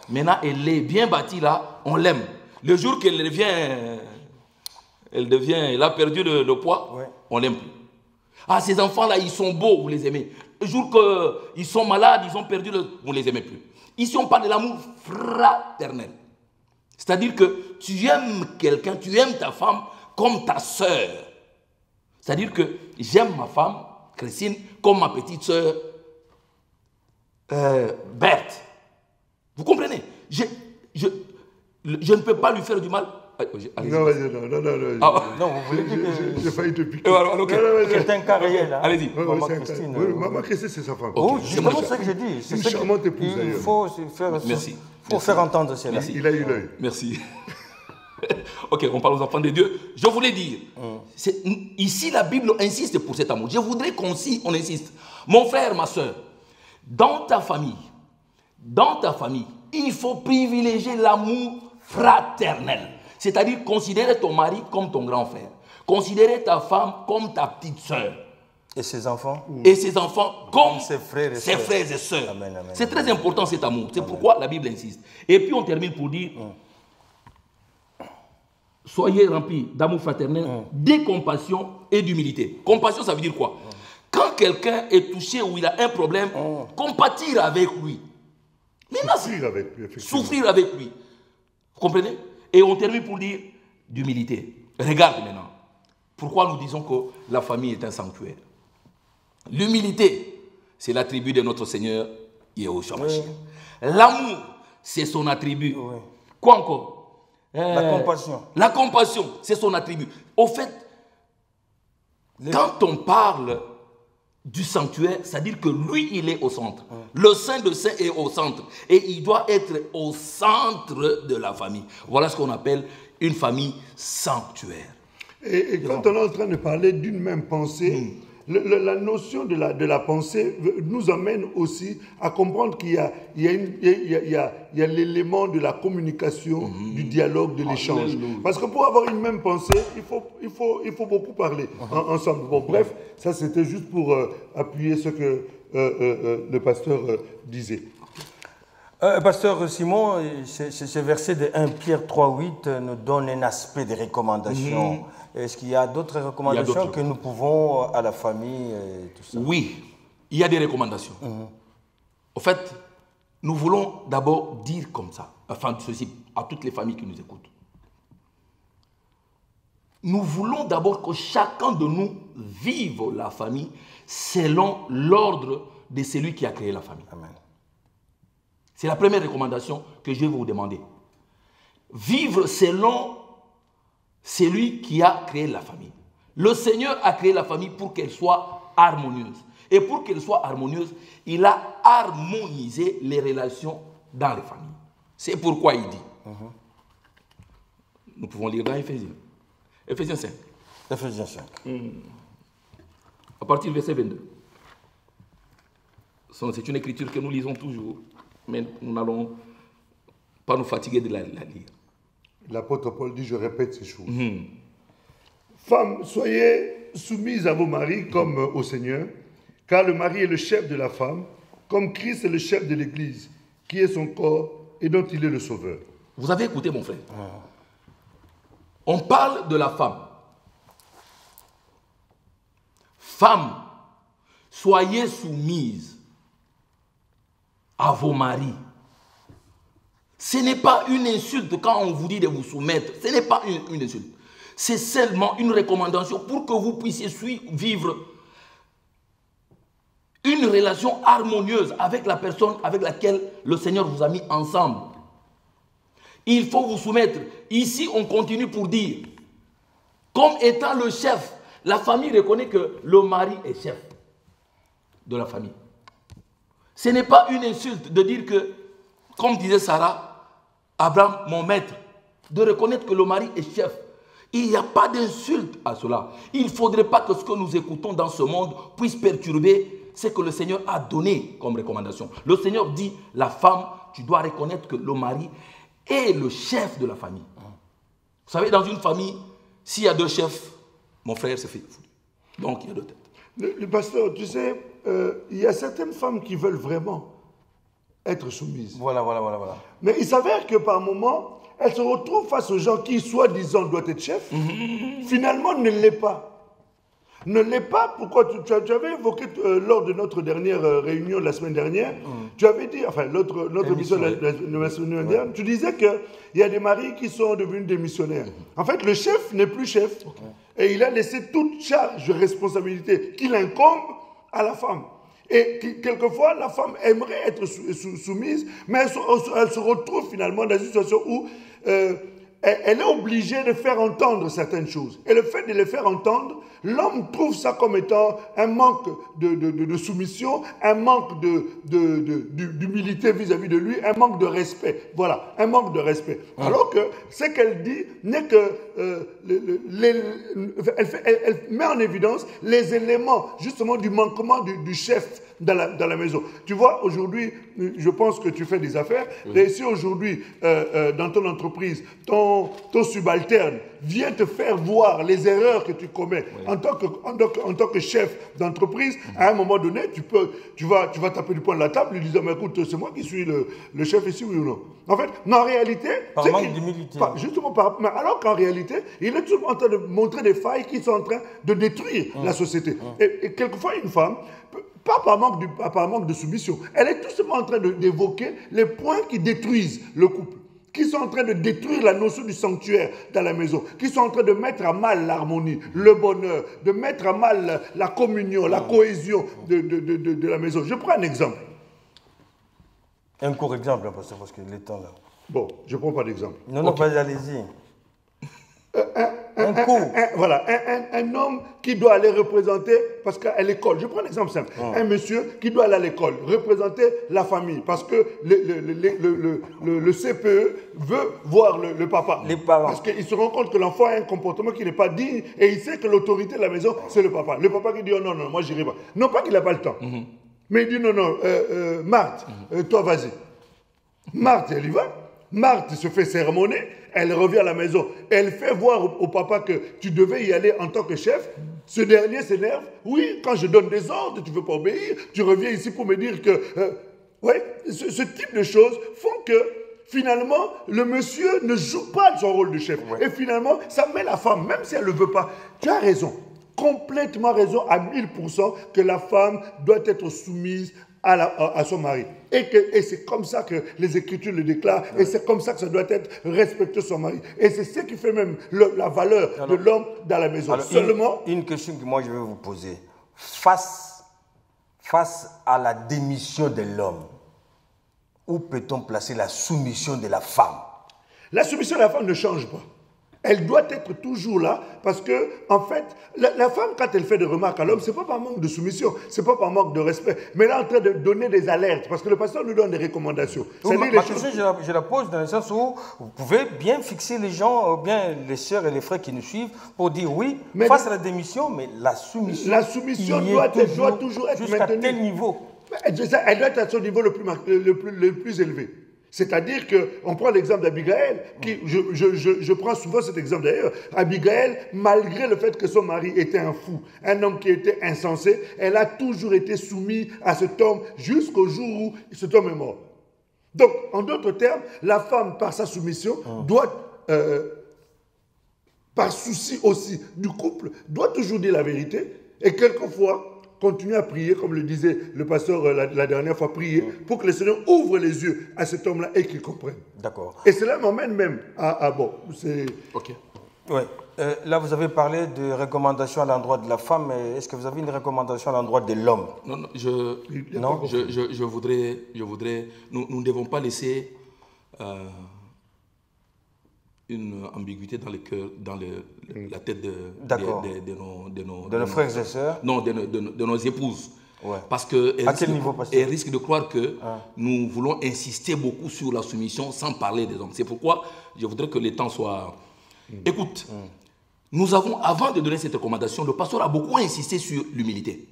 Speaker 3: maintenant, elle est bien bâtie là, on l'aime. Le jour qu'elle elle a perdu le poids, on l'aime plus. Ah, ces enfants-là, ils sont beaux, vous les aimez. Le jour qu'ils sont malades, ils ont perdu vous ne les aimez plus. Ici, on parle de l'amour fraternel. C'est-à-dire que tu aimes quelqu'un, tu aimes ta femme comme ta sœur. C'est-à-dire que j'aime ma femme, Christine, comme ma petite sœur, Berthe. Vous comprenez? Je ne peux pas lui faire du mal.
Speaker 2: Non, vous voulez dire que... J'ai failli te piquer.
Speaker 1: C'est un cas réel. Hein.
Speaker 3: Allez-y.
Speaker 2: Maman Christine. Maman Christine, c'est sa femme.
Speaker 1: Oh, c'est comme ça que j'ai dit.
Speaker 2: C'est une charmante épouse, d'ailleurs.
Speaker 1: Il faut faire entendre cela.
Speaker 2: Il a eu l'œil.
Speaker 3: Merci. Ok, on parle aux enfants de Dieu. Je voulais dire, ici la Bible insiste pour cet amour. Je voudrais qu'on insiste. Mon frère, ma soeur, dans ta famille, il faut privilégier l'amour fraternel. C'est-à-dire considérer ton mari comme ton grand frère. Considérer ta femme comme ta petite sœur.
Speaker 1: Et ses enfants?
Speaker 3: Et ses enfants comme
Speaker 1: ses frères et sœurs.
Speaker 3: C'est très important cet amour. C'est pourquoi la Bible insiste. Et puis on termine pour dire, soyez remplis d'amour fraternel, de compassion et d'humilité. Compassion, ça veut dire quoi? Quand quelqu'un est touché ou il a un problème, compatir avec lui. Souffrir avec lui. Vous comprenez? Et on termine pour dire d'humilité. Regarde maintenant. Pourquoi nous disons que la famille est un sanctuaire? L'humilité, c'est l'attribut de notre Seigneur Yahushua Mashiach. L'amour, c'est son attribut. Quoi encore?
Speaker 1: La compassion.
Speaker 3: La compassion, c'est son attribut. Au fait, quand on parle du sanctuaire, c'est-à-dire que lui, il est au centre. Le Saint de Saints est au centre. Et il doit être au centre de la famille. Voilà ce qu'on appelle une famille sanctuaire.
Speaker 2: Et quand on est en train de parler d'une même pensée, la notion de la pensée nous amène aussi à comprendre qu'il y a l'élément de la communication, du dialogue, de l'échange. Parce que pour avoir une même pensée, il faut beaucoup parler ensemble. Bon, bref, ça c'était juste pour appuyer ce que le pasteur disait.
Speaker 1: Pasteur Simon, ce verset de 1 Pierre 3,8 nous donne un aspect des recommandations. Est-ce qu'il y a d'autres recommandations que nous pouvons à la famille tout ça?
Speaker 3: Oui, il y a des recommandations. En fait, nous voulons d'abord dire comme ça, enfin ceci à toutes les familles qui nous écoutent. Nous voulons d'abord que chacun de nous vive la famille selon l'ordre de celui qui a créé la famille.
Speaker 1: Amen.
Speaker 3: C'est la première recommandation que je vais vous demander. Vivre selon celui qui a créé la famille. Le Seigneur a créé la famille pour qu'elle soit harmonieuse. Et pour qu'elle soit harmonieuse, il a harmonisé les relations dans les familles. C'est pourquoi il dit. Nous pouvons lire dans Éphésiens. Éphésiens 5.
Speaker 1: Éphésiens 5.
Speaker 3: À partir du verset 22. C'est une écriture que nous lisons toujours. Mais nous n'allons pas nous fatiguer de la lire.
Speaker 2: L'apôtre Paul dit, je répète ces choses. Femmes, soyez soumises à vos maris comme au Seigneur, car le mari est le chef de la femme, comme Christ est le chef de l'Église, qui est son corps et dont il est le sauveur.
Speaker 3: Vous avez écouté, mon frère? On parle de la femme. Femmes, soyez soumises à vos maris. Ce n'est pas une insulte quand on vous dit de vous soumettre. Ce n'est pas une insulte. C'est seulement une recommandation pour que vous puissiez vivre une relation harmonieuse avec la personne avec laquelle le Seigneur vous a mis ensemble. Il faut vous soumettre. Ici, on continue pour dire, comme étant le chef, la famille reconnaît que le mari est chef de la famille. Ce n'est pas une insulte de dire que, comme disait Sarah, Abraham, mon maître, de reconnaître que le mari est chef. Il n'y a pas d'insulte à cela. Il ne faudrait pas que ce que nous écoutons dans ce monde puisse perturber ce que le Seigneur a donné comme recommandation. Le Seigneur dit, la femme, tu dois reconnaître que le mari est le chef de la famille. Vous savez, dans une famille, s'il y a deux chefs, mon frère, c'est fait. Donc, il y a deux têtes.
Speaker 2: Le pasteur, tu sais, il y a certaines femmes qui veulent vraiment être soumises.
Speaker 1: Voilà.
Speaker 2: Mais il s'avère que par moments, elles se retrouvent face aux gens qui, soi-disant, doivent être chefs, finalement ne l'est pas. Ne l'est pas. Pourquoi tu avais évoqué lors de notre dernière réunion la semaine dernière, tu avais dit, enfin, notre émission la semaine dernière, tu disais qu'il y a des maris qui sont devenus des missionnaires. En fait, le chef n'est plus chef. Et il a laissé toute charge de responsabilité qu'il incombe à la femme. Et quelquefois, la femme aimerait être soumise, mais elle se retrouve finalement dans une situation où elle est obligée de faire entendre certaines choses. Et le fait de les faire entendre, l'homme trouve ça comme étant un manque de soumission, un manque d'humilité vis-à-vis de lui, un manque de respect. Voilà, un manque de respect. Alors que ce qu'elle dit n'est que... elle met en évidence les éléments justement du manquement du chef dans la maison. Tu vois, aujourd'hui, je pense que tu fais des affaires, et si aujourd'hui, dans ton entreprise, ton subalterne vient te faire voir les erreurs que tu commets en tant que chef d'entreprise, à un moment donné, tu vas taper du poing de la table, lui disant, mais écoute, c'est moi qui suis le chef ici, oui ou non? En fait, en réalité...
Speaker 1: Par manque d'humilité.
Speaker 2: Justement, alors qu'en réalité, il est toujours en train de montrer des failles qui sont en train de détruire la société. Et quelquefois, une femme... Pas par manque de soumission. Elle est tout simplement en train d'évoquer les points qui détruisent le couple, qui sont en train de détruire la notion du sanctuaire dans la maison, qui sont en train de mettre à mal l'harmonie, le bonheur, de mettre à mal la communion, la cohésion de la maison. Je prends un exemple.
Speaker 1: Un court exemple, parce que le temps là.
Speaker 2: Bon, je ne prends pas d'exemple.
Speaker 1: Non, pas allez-y.
Speaker 2: Voilà, un homme qui doit aller représenter, parce qu'à l'école, je prends un exemple simple, un monsieur qui doit aller à l'école, représenter la famille, parce que le CPE veut voir le papa. Les parents. Parce qu'il se rend compte que l'enfant a un comportement qui n'est pas digne, et il sait que l'autorité de la maison, c'est le papa. Le papa qui dit, oh non, non, moi j'irai pas. Non pas qu'il n'a pas le temps, mais il dit, non, non, Marthe, toi vas-y. Marthe, elle y va. Marthe se fait sermonner, elle revient à la maison. Elle fait voir au papa que tu devais y aller en tant que chef. Ce dernier s'énerve. Oui, quand je donne des ordres, tu ne veux pas obéir. Tu reviens ici pour me dire que... ce type de choses font que finalement, le monsieur ne joue pas son rôle de chef. Ouais. Et finalement, ça met la femme, même si elle ne le veut pas. Tu as raison, complètement raison à 1000% que la femme doit être soumise à son mari. Et c'est comme ça que les Écritures le déclarent, et c'est comme ça que ça doit être respecter son mari. Et c'est ce qui fait même la valeur de l'homme dans la maison.
Speaker 1: Alors,
Speaker 2: seulement...
Speaker 1: Une question que moi je vais vous poser. Face à la démission de l'homme, où peut-on placer la soumission de la femme?
Speaker 2: La soumission de la femme ne change pas. Elle doit être toujours là parce que, en fait, la femme, quand elle fait des remarques à l'homme, ce n'est pas par manque de soumission, ce n'est pas par manque de respect, mais elle est en train de donner des alertes parce que le pasteur nous donne des recommandations.
Speaker 1: Ma question, je la pose dans le sens où vous pouvez bien fixer les gens, bien les sœurs et les frères qui nous suivent, pour dire oui, mais face à la démission, mais la soumission
Speaker 2: doit toujours être
Speaker 1: jusqu'à tel niveau?
Speaker 2: Elle doit être à son niveau le plus élevé. C'est-à-dire qu'on prend l'exemple d'Abigaël, qui, je prends souvent cet exemple d'ailleurs. Abigaël, malgré le fait que son mari était un fou, un homme qui était insensé, elle a toujours été soumise à cet homme jusqu'au jour où cet homme est mort. Donc, en d'autres termes, la femme, par sa soumission, doit, par souci aussi du couple, doit toujours dire la vérité. Et quelquefois, continuer à prier, comme le disait le pasteur la dernière fois, prier pour que le Seigneur ouvre les yeux à cet homme-là et qu'il comprenne.
Speaker 1: D'accord.
Speaker 2: Et cela m'emmène même à bon, c'est...
Speaker 1: Ok. Ouais. Là, vous avez parlé de recommandations à l'endroit de la femme, mais est-ce que vous avez une recommandation à l'endroit de l'homme?
Speaker 3: Non, je voudrais, nous ne devons pas laisser une ambiguïté dans le cœur, dans la tête de
Speaker 1: nos frères et sœurs.
Speaker 3: Non, de nos épouses.
Speaker 1: Ouais.
Speaker 3: Parce qu'elles
Speaker 1: risquent
Speaker 3: de croire que nous voulons insister beaucoup sur la soumission sans parler des hommes. C'est pourquoi je voudrais que les temps soient... Écoute, nous avons, avant de donner cette recommandation, le pasteur a beaucoup insisté sur l'humilité.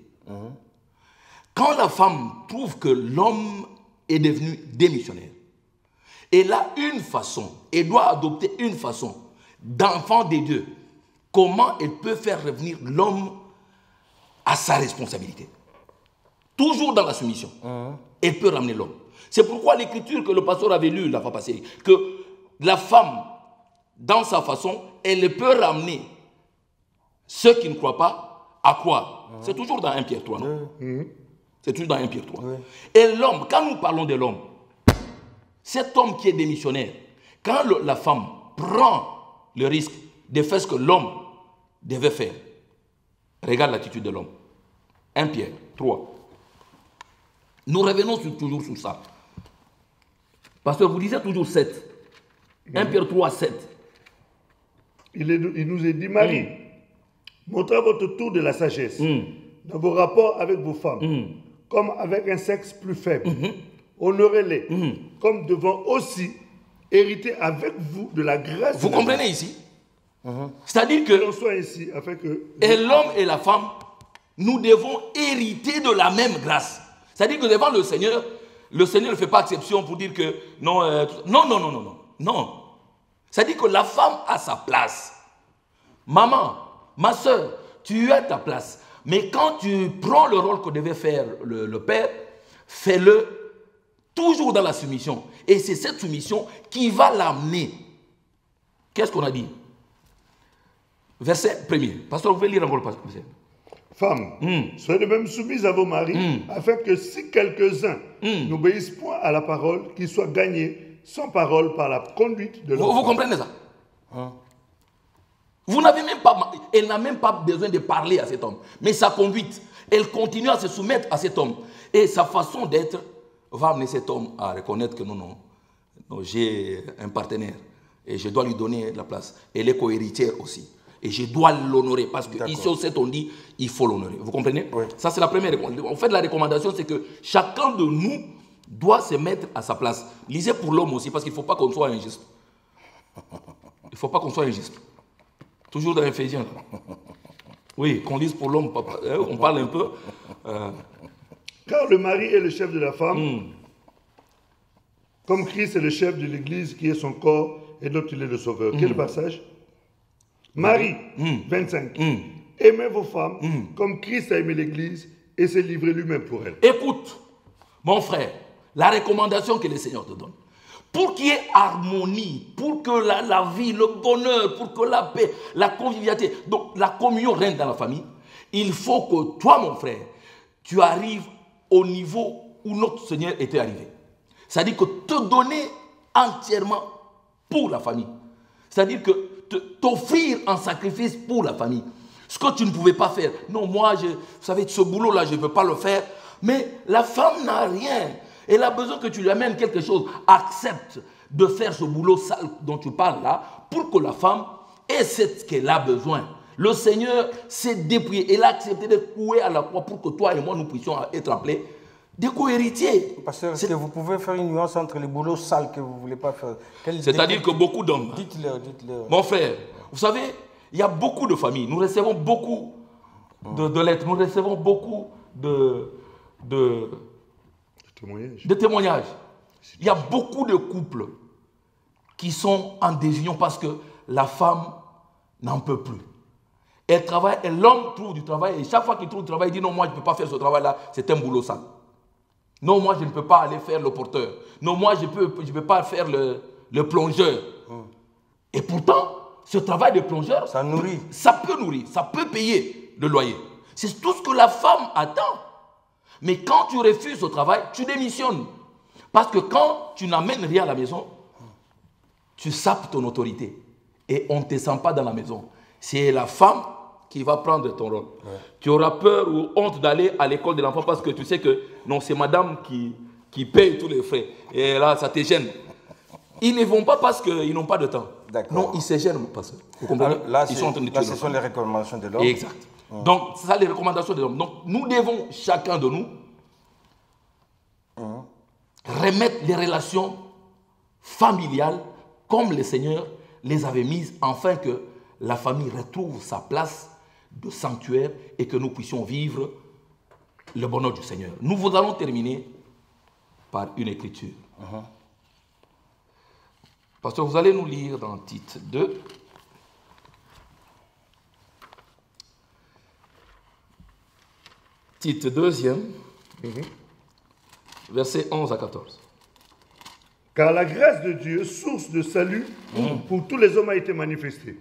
Speaker 3: Quand la femme trouve que l'homme est devenu démissionnaire, elle a une façon, elle doit adopter une façon d'enfant des dieux. Comment elle peut faire revenir l'homme à sa responsabilité? Toujours dans la soumission. Elle peut ramener l'homme. C'est pourquoi l'écriture que le pasteur avait lue la fois passée, que la femme, dans sa façon, elle peut ramener ceux qui ne croient pas à croire. C'est toujours dans 1 Pierre 3, non? C'est toujours dans 1 Pierre 3. Et l'homme, quand nous parlons de l'homme, cet homme qui est démissionnaire, quand la femme prend le risque de faire ce que l'homme devait faire, regarde l'attitude de l'homme. 1 Pierre 3. Nous revenons toujours sur ça. Parce que vous disiez toujours 7. 1 Pierre 3, 7.
Speaker 2: Il nous est dit, Marie, montrez votre tour de la sagesse dans vos rapports avec vos femmes, comme avec un sexe plus faible. Honorez-les, comme devant aussi hériter avec vous de la grâce.
Speaker 3: Vous comprenez ici? C'est-à-dire que
Speaker 2: soit ici, afin que
Speaker 3: et l'homme et la femme, nous devons hériter de la même grâce. C'est-à-dire que devant le Seigneur ne fait pas exception pour dire que non, non. C'est-à-dire que la femme a sa place. Maman, ma soeur, tu as ta place. Mais quand tu prends le rôle que devait faire le père, fais-le toujours dans la soumission. Et c'est cette soumission qui va l'amener. Qu'est-ce qu'on a dit? Verset 1er. Pasteur, vous pouvez lire encore le verset.
Speaker 2: Femmes, soyez de même soumises à vos maris, afin que si quelques-uns n'obéissent point à la parole, qu'ils soient gagnés sans parole par la conduite de leur
Speaker 3: Vous comprenez ça? Vous n'avez même pas, elle n'a même pas besoin de parler à cet homme. Mais sa conduite, elle continue à se soumettre à cet homme. Et sa façon d'être va amener cet homme à reconnaître que non, j'ai un partenaire et je dois lui donner la place. Elle est co-héritière aussi. et je dois l'honorer. Parce qu'ici au 7, on dit il faut l'honorer. Vous comprenez? Oui. Ça, c'est la première recommandation. En fait, la recommandation, c'est que chacun de nous doit se mettre à sa place. Lisez pour l'homme aussi, parce qu'il ne faut pas qu'on soit injuste. Il ne faut pas qu'on soit injuste. Toujours dans Éphésiens. Oui, qu'on lise pour l'homme, on parle un peu.
Speaker 2: Car le mari est le chef de la femme, comme Christ est le chef de l'Église qui est son corps et dont il est le sauveur. Quel passage? Marie, 25. Aimez vos femmes comme Christ a aimé l'Église et s'est livré lui-même pour elle.
Speaker 3: Écoute, mon frère, la recommandation que le Seigneur te donne. Pour qu'il y ait harmonie, pour que la vie, le bonheur, pour que la paix, la convivialité, donc la communion règne dans la famille, il faut que toi, mon frère, tu arrives au niveau où notre Seigneur était arrivé. C'est-à-dire que te donner entièrement pour la famille. C'est-à-dire que t'offrir un sacrifice pour la famille. Ce que tu ne pouvais pas faire. Non, moi, vous savez, ce boulot-là, je ne peux pas le faire. Mais la femme n'a rien. Elle a besoin que tu lui amènes quelque chose. Accepte de faire ce boulot sale dont tu parles là, pour que la femme ait ce qu'elle a besoin. Le Seigneur s'est dépouillé. Il a accepté d'être coué à la croix pour que toi et moi, nous puissions être appelés des co-héritiers.
Speaker 1: Pasteur, est-ce que vous pouvez faire une nuance entre les boulots sales que vous ne voulez pas faire?
Speaker 3: C'est-à-dire que beaucoup d'hommes...
Speaker 1: Dites-le.
Speaker 3: Mon frère, vous savez, il y a beaucoup de familles. Nous recevons beaucoup de lettres. Nous recevons beaucoup de témoignages. Il y a beaucoup de couples qui sont en désunion parce que la femme n'en peut plus. Elle travaille, et l'homme trouve du travail, et chaque fois qu'il trouve du travail, il dit non, moi je ne peux pas faire ce travail-là, c'est un boulot sale. Non, moi je ne peux pas aller faire le porteur. Non, moi je ne peux pas faire le plongeur. Et pourtant, ce travail de plongeur,
Speaker 1: ça nourrit.
Speaker 3: Ça peut nourrir, ça peut payer le loyer. C'est tout ce que la femme attend. Mais quand tu refuses ce travail, tu démissionnes. Parce que quand tu n'amènes rien à la maison, tu sapes ton autorité. Et on ne te sent pas dans la maison. C'est la femme qui va prendre ton rôle. Ouais. Tu auras peur ou honte d'aller à l'école de l'enfant parce que tu sais que non, c'est madame qui paye tous les frais. Et là, ça te gêne. Ils ne vont pas parce qu'ils n'ont pas de temps. Non, ils se gênent, pasteur. Vous comprenez?
Speaker 1: Là, ce sont les recommandations de l'homme.
Speaker 3: Exact. Donc, c'est ça les recommandations de l'homme. Donc, nous devons, chacun de nous, remettre les relations familiales comme le Seigneur les avait mises, afin que la famille retrouve sa place de sanctuaire et que nous puissions vivre le bonheur du Seigneur. Nous allons terminer par une écriture. Parce que vous allez nous lire dans Tite 2. Tite 2e, versets 11 à 14.
Speaker 2: Car la grâce de Dieu, source de salut pour tous les hommes, a été manifestée.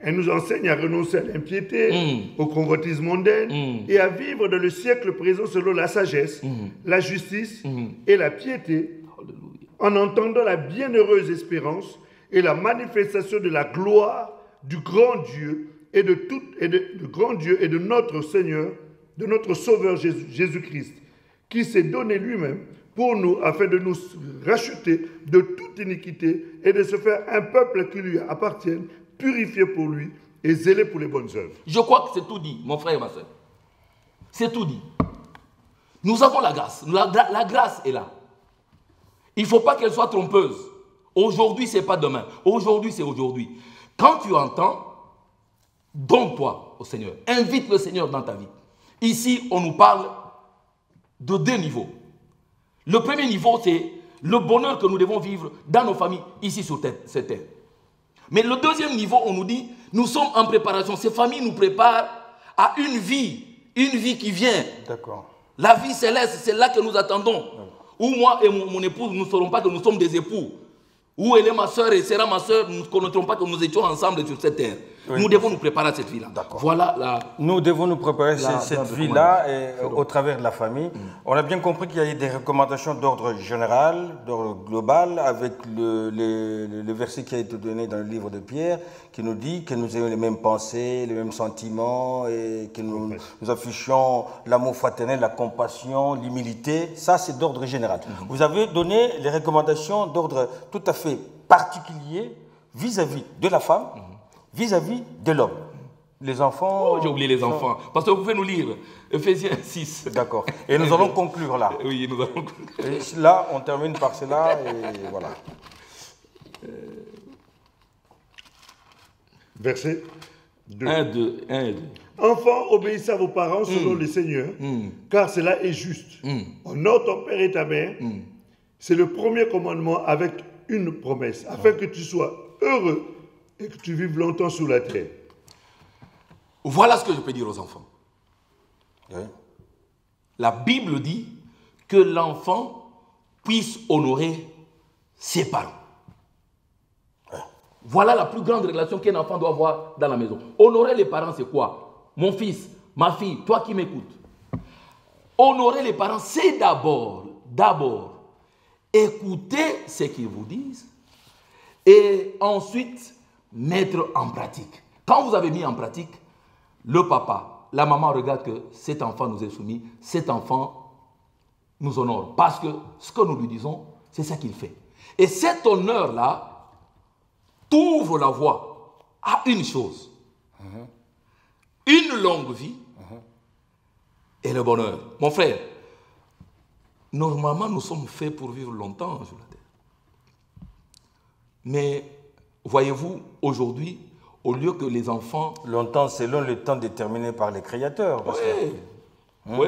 Speaker 2: Elle nous enseigne à renoncer à l'impiété, aux convoitises mondaines et à vivre dans le siècle présent selon la sagesse, la justice et la piété, en entendant la bienheureuse espérance et la manifestation de la gloire du grand Dieu et de notre Seigneur, de notre Sauveur Jésus-Christ, qui s'est donné lui-même pour nous, afin de nous racheter de toute iniquité et de se faire un peuple qui lui appartienne, purifié pour lui et zélé pour les bonnes œuvres.
Speaker 3: Je crois que c'est tout dit, mon frère et ma soeur. C'est tout dit. Nous avons la grâce. La grâce est là. Il ne faut pas qu'elle soit trompeuse. Aujourd'hui, ce n'est pas demain. Aujourd'hui, c'est aujourd'hui. Quand tu entends, donne-toi au Seigneur. Invite le Seigneur dans ta vie. Ici, on nous parle de 2 niveaux. Le premier niveau, c'est le bonheur que nous devons vivre dans nos familles, ici sur cette terre. Mais le deuxième niveau, on nous dit, nous sommes en préparation. Ces familles nous préparent à une vie qui vient.
Speaker 1: D'accord.
Speaker 3: La vie céleste, c'est là que nous attendons. Où moi et mon épouse, nous ne saurons pas que nous sommes des époux. Où elle est ma soeur et sera ma soeur, nous ne connaîtrons pas que nous étions ensemble sur cette terre. Oui. Nous devons nous préparer à cette vie-là. Voilà
Speaker 1: nous devons nous préparer à cette vie-là au travers de la famille. On a bien compris qu'il y a des recommandations d'ordre général, d'ordre global, avec le verset qui a été donné dans le livre de Pierre, qui nous dit que nous ayons les mêmes pensées, les mêmes sentiments, et que nous affichions l'amour fraternel, la compassion, l'humilité. Ça, c'est d'ordre général. Vous avez donné les recommandations d'ordre tout à fait particulier vis-à-vis de la femme, vis-à-vis de l'homme. Les enfants...
Speaker 3: Oh, j'ai oublié les enfants. Parce que vous pouvez nous lire Ephésiens 6.
Speaker 1: D'accord. Et nous allons conclure là.
Speaker 3: Oui, nous allons conclure.
Speaker 1: Et là, on termine par cela et voilà.
Speaker 2: Verset 2.
Speaker 3: 1 et 2.
Speaker 2: Enfants, obéissez à vos parents selon le Seigneur, car cela est juste. Honore ton père et ta mère. C'est le premier commandement avec une promesse, afin que tu sois heureux et que tu vives longtemps sur la terre.
Speaker 3: Voilà ce que je peux dire aux enfants.
Speaker 1: Oui.
Speaker 3: La Bible dit que l'enfant puisse honorer ses parents. Voilà la plus grande relation qu'un enfant doit avoir dans la maison. Honorer les parents, c'est quoi? Mon fils, ma fille, toi qui m'écoutes. Honorer les parents, c'est d'abord écouter ce qu'ils vous disent et ensuite mettre en pratique. Quand vous avez mis en pratique, le papa, la maman regarde que cet enfant nous est soumis, cet enfant nous honore. Parce que ce que nous lui disons, c'est ça qu'il fait. Et cet honneur-là t'ouvre la voie à une chose. Une longue vie et le bonheur. Mon frère, normalement, nous sommes faits pour vivre longtemps sur la terre. Mais, voyez-vous, aujourd'hui, au lieu que les enfants...
Speaker 1: Longtemps, selon le temps déterminé par les créateurs.
Speaker 3: Oui.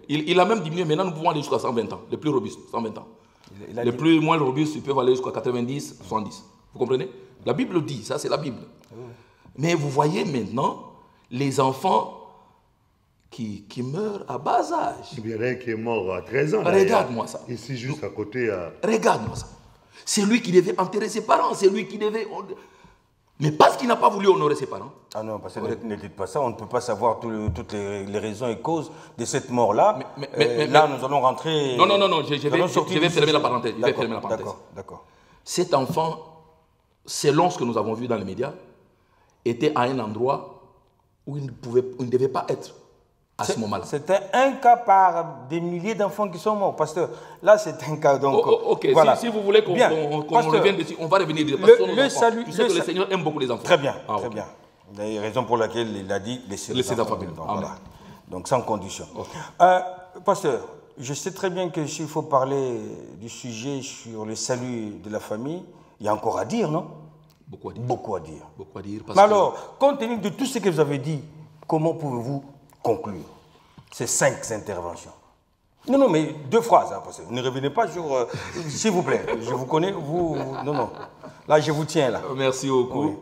Speaker 3: Il a même diminué. Maintenant, nous pouvons aller jusqu'à 120 ans. Les plus robustes, 120 ans. Les plus moins robustes, ils peuvent aller jusqu'à 90, 70. Vous comprenez? La Bible dit, ça c'est la Bible. Mais vous voyez maintenant, les enfants qui meurent à bas âge.
Speaker 2: Il y en a un qui est mort à 13 ans.
Speaker 3: Regarde-moi ça.
Speaker 2: Ici, juste à côté.
Speaker 3: Regarde-moi ça. C'est lui qui devait enterrer ses parents. C'est lui qui devait... Mais parce qu'il n'a pas voulu honorer ses parents.
Speaker 1: Ah non, parce que ne dites pas ça. On ne peut pas savoir toutes les raisons et causes de cette mort-là. Là, nous allons rentrer...
Speaker 3: Non. Je vais fermer la parenthèse.
Speaker 1: D'accord.
Speaker 3: Cet enfant, selon ce que nous avons vu dans les médias, était à un endroit où il ne devait pas être à ce moment-là.
Speaker 1: C'était un cas par des milliers d'enfants qui sont morts. Pasteur, là c'est un cas. Donc,
Speaker 3: ok,
Speaker 1: voilà.
Speaker 3: Si vous voulez qu'on revienne dessus, on va revenir dessus. Le salut. Tu sais que le Seigneur aime beaucoup les enfants.
Speaker 1: Très bien, très bien. Il y a raison pour laquelle il a dit laissez les enfants. Voilà. Donc sans condition. Okay. Pasteur, je sais très bien que s'il faut parler du sujet sur le salut de la famille, il y a encore à dire, non?
Speaker 3: Beaucoup à dire.
Speaker 1: Beaucoup à dire. Mais alors, compte tenu de tout ce que vous avez dit, comment pouvez-vous conclure ces 5 interventions? Non, mais 2 phrases, hein, parce que vous ne revenez pas sur... s'il vous plaît, je vous connais, vous... Non. Là, je vous tiens, là.
Speaker 3: Merci beaucoup. Oui.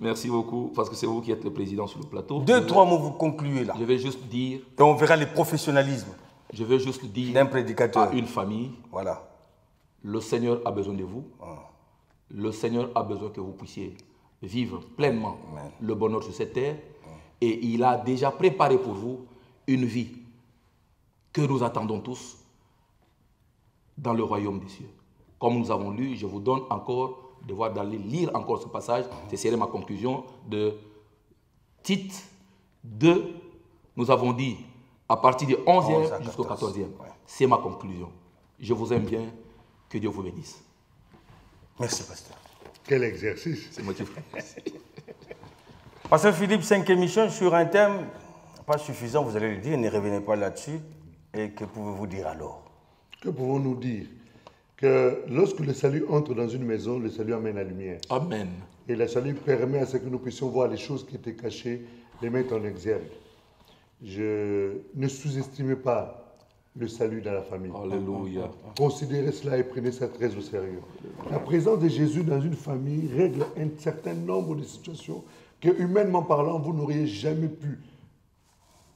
Speaker 3: Merci beaucoup, parce que c'est vous qui êtes le président sur le plateau.
Speaker 1: 2-3 mots, vous concluez, là.
Speaker 3: Je vais juste dire...
Speaker 1: Et on verra le professionnalisme.
Speaker 3: Je vais juste dire...
Speaker 1: d'un prédicateur.
Speaker 3: À une famille...
Speaker 1: Voilà.
Speaker 3: Le Seigneur a besoin de vous. Le Seigneur a besoin que vous puissiez vivre pleinement le bonheur sur cette terre. Et il a déjà préparé pour vous une vie que nous attendons tous dans le royaume des cieux. Comme nous avons lu, je vous donne encore devoir d'aller lire encore ce passage. Ce serait ma conclusion de Tite 2. Nous avons dit à partir du 11e jusqu'au 14e. C'est ma conclusion. Je vous aime bien. Que Dieu vous bénisse.
Speaker 1: Merci, pasteur.
Speaker 2: Quel exercice.
Speaker 3: C'est moi qui fais.
Speaker 1: Pasteur Philippe, 5 émissions sur un thème pas suffisant, vous allez le dire, ne revenez pas là-dessus. Et que pouvez-vous dire alors?
Speaker 2: Que pouvons-nous dire? Que lorsque le salut entre dans une maison, le salut amène la lumière.
Speaker 3: Amen.
Speaker 2: Et le salut permet à ce que nous puissions voir les choses qui étaient cachées, les mettre en exergue. Ne sous-estimez pas le salut dans la famille.
Speaker 3: Alléluia.
Speaker 2: Considérez cela et prenez ça très au sérieux. La présence de Jésus dans une famille règle un certain nombre de situations que, humainement parlant, vous n'auriez jamais pu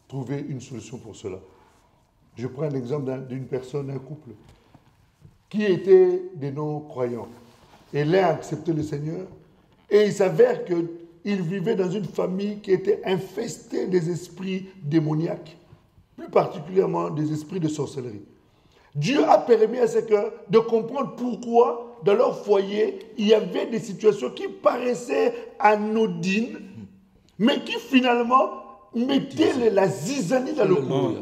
Speaker 2: trouver une solution pour cela. Je prends un exemple d'une personne, un couple, qui était des non-croyants. Et l'un a accepté le Seigneur, et il s'avère qu'il vivait dans une famille qui était infestée des esprits démoniaques, plus particulièrement des esprits de sorcellerie. Dieu a permis à ces cœurs de comprendre pourquoi, dans leur foyer, il y avait des situations qui paraissaient anodines, mais qui finalement mettaient la zizanie dans le couple.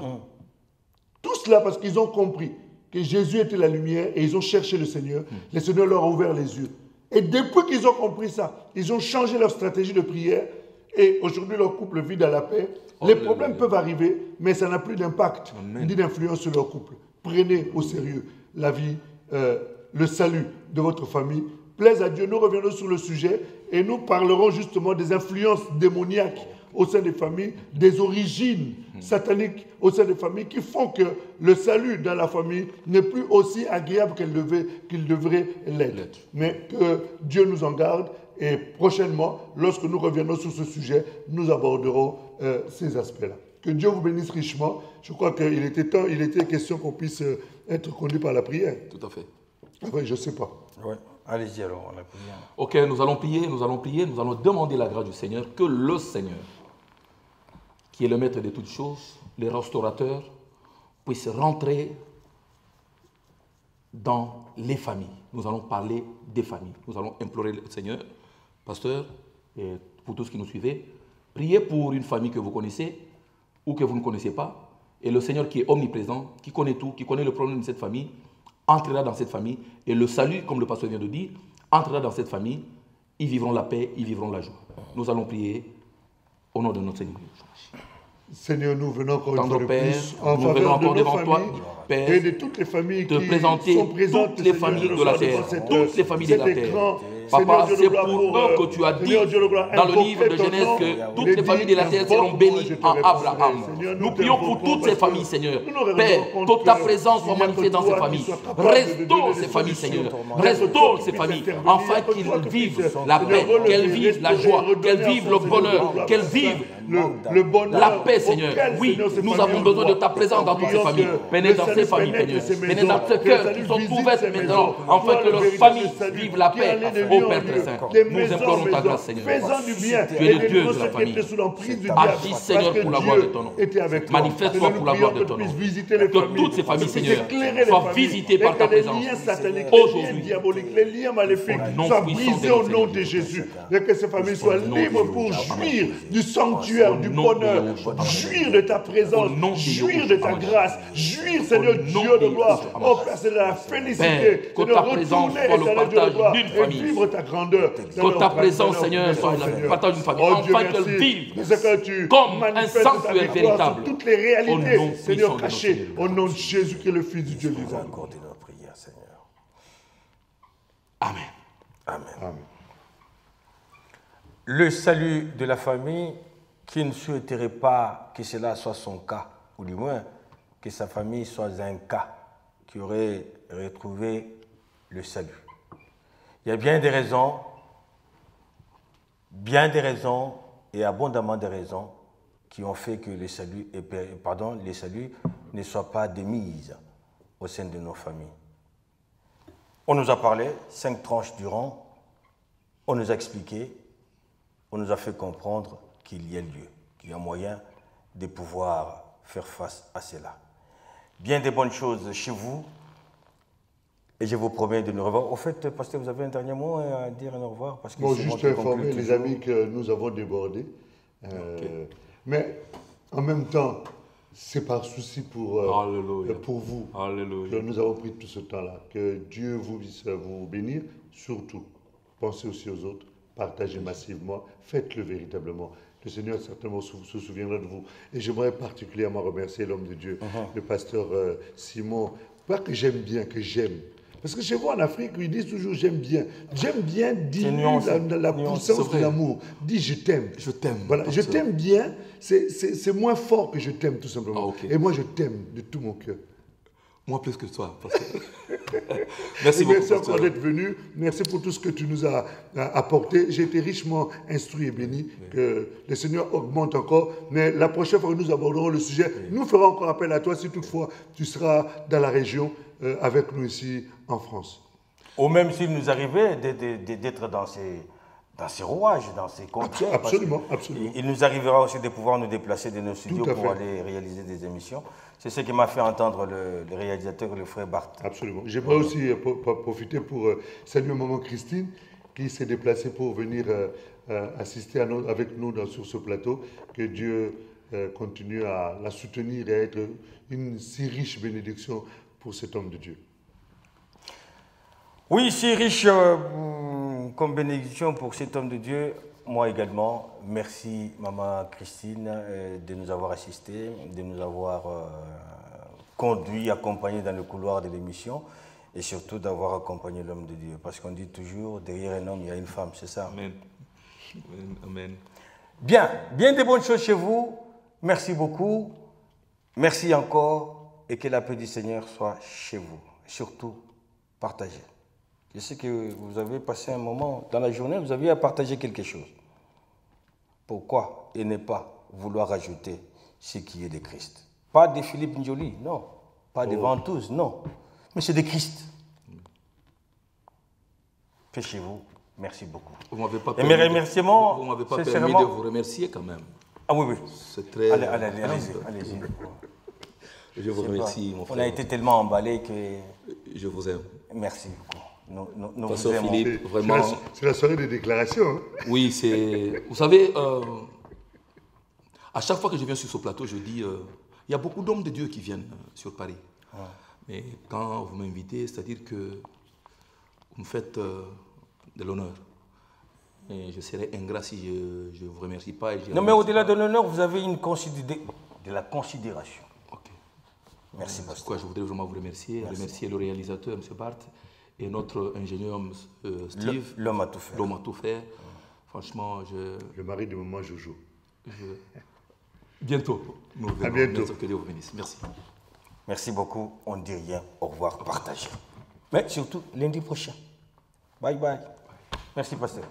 Speaker 2: Tout cela parce qu'ils ont compris que Jésus était la lumière et ils ont cherché le Seigneur. Le Seigneur leur a ouvert les yeux. Et depuis qu'ils ont compris ça, ils ont changé leur stratégie de prière. et aujourd'hui leur couple vit dans la paix, les problèmes peuvent arriver, mais ça n'a plus d'impact ni d'influence sur leur couple. Prenez au sérieux la vie, le salut de votre famille. Plaise à Dieu, nous reviendrons sur le sujet et nous parlerons justement des influences démoniaques au sein des familles, des origines sataniques au sein des familles qui font que le salut dans la famille n'est plus aussi agréable qu'il devrait l'être. Mais que Dieu nous en garde et prochainement, lorsque nous reviendrons sur ce sujet, nous aborderons ces aspects-là. Que Dieu vous bénisse richement. Je crois qu'il était question qu'on puisse être conduit par la prière.
Speaker 3: Tout à fait.
Speaker 2: Oui, je ne sais pas.
Speaker 1: Oui. Allez-y alors, on a prié.
Speaker 3: Ok, nous allons prier, nous allons demander la grâce du Seigneur, que le Seigneur, qui est le maître de toutes choses, le restaurateur, puisse rentrer dans les familles. Nous allons parler des familles. Nous allons implorer le Seigneur, pasteur, et pour tous qui nous suivez, priez pour une famille que vous connaissez ou que vous ne connaissez pas, et le Seigneur qui est omniprésent, qui connaît tout, qui connaît le problème de cette famille, entrera dans cette famille, et le salut, comme le pasteur vient de dire, entrera dans cette famille, ils vivront la paix, ils vivront la joie. Nous allons prier au nom de notre Seigneur.
Speaker 2: Seigneur, nous venons encore une fois de
Speaker 3: Père,
Speaker 2: plus en
Speaker 3: nous venons
Speaker 2: faveur de
Speaker 3: encore
Speaker 2: nos
Speaker 3: devant toi,
Speaker 2: familles
Speaker 3: Père,
Speaker 2: et de toutes les familles
Speaker 3: te
Speaker 2: qui
Speaker 3: présenter
Speaker 2: sont présentes,
Speaker 3: toutes les
Speaker 2: Seigneur,
Speaker 3: familles de
Speaker 2: ce
Speaker 3: la
Speaker 2: soir
Speaker 3: terre,
Speaker 2: devant cette,
Speaker 3: toutes les familles de
Speaker 2: cet
Speaker 3: la terre.
Speaker 2: écran.
Speaker 3: Papa,
Speaker 2: Seigneur Dieu de
Speaker 3: c'est
Speaker 2: gloire,
Speaker 3: pour eux que tu as dit
Speaker 2: Seigneur Dieu de gloire,
Speaker 3: dans le livre de
Speaker 2: invoquez ton
Speaker 3: Genèse
Speaker 2: nom,
Speaker 3: que toutes
Speaker 2: les
Speaker 3: les familles de la terre seront bénies en Abraham. Nous prions pour toutes ces familles, Seigneur. Père, que ta présence soit manifestée dans ces familles. Restaure ces familles, Seigneur. Restaure ces familles, afin qu'ils vivent la paix, qu'elles vivent la joie, qu'elles vivent le bonheur, qu'elles vivent la paix, Seigneur. Oui, nous avons besoin de ta présence dans toutes ces familles. Pénètre dans ces familles, Seigneur. Pénètre dans ces cœurs qui sont ouverts maintenant, afin que leurs familles vivent la paix. Ô Père très saint, nous implorons ta grâce, Seigneur. Tu es le Dieu de la famille. Agis, Seigneur, pour la gloire de ton nom. Manifeste-toi pour la gloire de ton nom. Que toutes ces familles, Seigneur, soient visitées par ta présence. Aujourd'hui,
Speaker 2: les liens maléfiques soient brisés au nom de Jésus. Et que ces familles soient libres pour jouir du sanctuaire, du bonheur, jouir de ta présence, jouir de ta grâce, jouir, Seigneur Dieu de gloire. Oh Père, c'est de la félicité.
Speaker 3: Que ta présence soit le partage d'une famille.
Speaker 2: Vivre ta grandeur.
Speaker 3: Que ta présence, Seigneur, soit le partage d'une famille. Enfin qu'elle vive comme un sanctuaire véritable.
Speaker 2: Toutes les réalités, Seigneur, cachées au nom de Jésus qui est le Fils du Dieu vivant.
Speaker 1: Accorder nos prières, Seigneur.
Speaker 3: Amen.
Speaker 1: Amen.
Speaker 2: Amen.
Speaker 1: Le salut de la famille qui ne souhaiterait pas que cela soit son cas, ou du moins que sa famille soit un cas qui aurait retrouvé le salut. Il y a bien des raisons et abondamment des raisons qui ont fait que les saluts ne soient pas de mise au sein de nos familles. On nous a parlé 5 tranches durant, on nous a expliqué, on nous a fait comprendre qu'il y a lieu, qu'il y a moyen de pouvoir faire face à cela. Bien des bonnes choses chez vous, et je vous promets de nous revoir. Au fait, pasteur, vous avez un dernier mot à dire au revoir parce que
Speaker 2: juste informer les amis que nous avons débordé. Mais en même temps, c'est par souci pour vous que nous avons pris tout ce temps-là. Que Dieu vous puisse vous bénir. Surtout, pensez aussi aux autres, partagez massivement, faites-le véritablement. Le Seigneur certainement se souviendra de vous. Et j'aimerais particulièrement remercier l'homme de Dieu, le pasteur Simon. Pas que j'aime bien, que j'aime. Parce que chez vous en Afrique, ils disent toujours j'aime bien. J'aime bien dit la puissance de l'amour. Dis je t'aime.
Speaker 3: Je t'aime.
Speaker 2: Voilà, je t'aime bien, c'est moins fort que je t'aime tout simplement. Et moi je t'aime de tout mon cœur.
Speaker 3: Moi plus que toi. Merci beaucoup.
Speaker 2: Merci encore d'être venu. Merci pour tout ce que tu nous as apporté. J'ai été richement instruit et béni. Que le Seigneur augmente encore. Mais la prochaine fois que nous aborderons le sujet, nous ferons encore appel à toi si toutefois tu seras dans la région avec nous ici en France.
Speaker 1: Ou même s'il nous arrivait d'être dans ces rouages, dans ces contrées.
Speaker 2: Absolument.
Speaker 1: Il nous arrivera aussi de pouvoir nous déplacer de nos studios pour aller réaliser des émissions. C'est ce qui m'a fait entendre le réalisateur, le frère Barth.
Speaker 2: Absolument. J'aimerais aussi profiter pour saluer maman Christine qui s'est déplacée pour venir assister avec nous sur ce plateau. Que Dieu continue à la soutenir et à être une si riche bénédiction pour cet homme de Dieu.
Speaker 1: Oui, si riche comme bénédiction pour cet homme de Dieu. moi également. Merci, Maman Christine, de nous avoir assistés, de nous avoir conduits, accompagnés dans le couloir de l'émission et surtout d'avoir accompagné l'homme de Dieu. Parce qu'on dit toujours, derrière un homme, il y a une femme, c'est ça?
Speaker 3: Amen. Amen.
Speaker 1: Bien, bien de bonnes choses chez vous. Merci beaucoup. Merci encore et que la paix du Seigneur soit chez vous. Surtout, partagez. Je sais que vous avez passé un moment dans la journée, vous aviez à partager quelque chose. Pourquoi? Et ne pas vouloir ajouter ce qui est de Christ. Pas de Philippe Njoli, non. Pas de ventouses, non. Mais c'est de Christ. Faites chez vous. Merci beaucoup.
Speaker 3: Vous m'avez pas
Speaker 1: et mes remerciements,
Speaker 3: vous m'avez pas permis de vous remercier quand même.
Speaker 1: Ah oui, oui.
Speaker 3: C'est très...
Speaker 1: Allez-y.
Speaker 3: Je vous remercie, mon frère.
Speaker 1: On a été tellement emballés que...
Speaker 3: Je vous aime.
Speaker 1: Merci beaucoup. Nous
Speaker 3: Pasteur
Speaker 1: vous aimons.
Speaker 3: Philippe, vraiment...
Speaker 2: C'est la soirée des déclarations. Hein?
Speaker 3: Oui, c'est... Vous savez, à chaque fois que je viens sur ce plateau, je dis, il y a beaucoup d'hommes de Dieu qui viennent sur Paris. Ouais. Mais quand vous m'invitez, c'est-à-dire que vous me faites de l'honneur. Et je serais ingrat si je ne vous remercie pas.
Speaker 1: Non, mais au-delà de l'honneur, vous avez de la considération.
Speaker 3: Ok.
Speaker 1: Merci,
Speaker 3: Pasteur. Pourquoi je voudrais vraiment vous remercier. Merci. Remercier le réalisateur, M. Barthes, et notre ingénieur, Steve.
Speaker 1: L'homme à tout faire.
Speaker 3: L'homme à tout faire. Franchement,
Speaker 2: le mari de maman Jojo.
Speaker 3: Bientôt.
Speaker 2: À bientôt.
Speaker 3: Que Dieu vous bénisse. Merci.
Speaker 1: Merci beaucoup. On ne dit rien. Au revoir. Partagez. Mais surtout, lundi prochain. Bye bye. Merci, pasteur.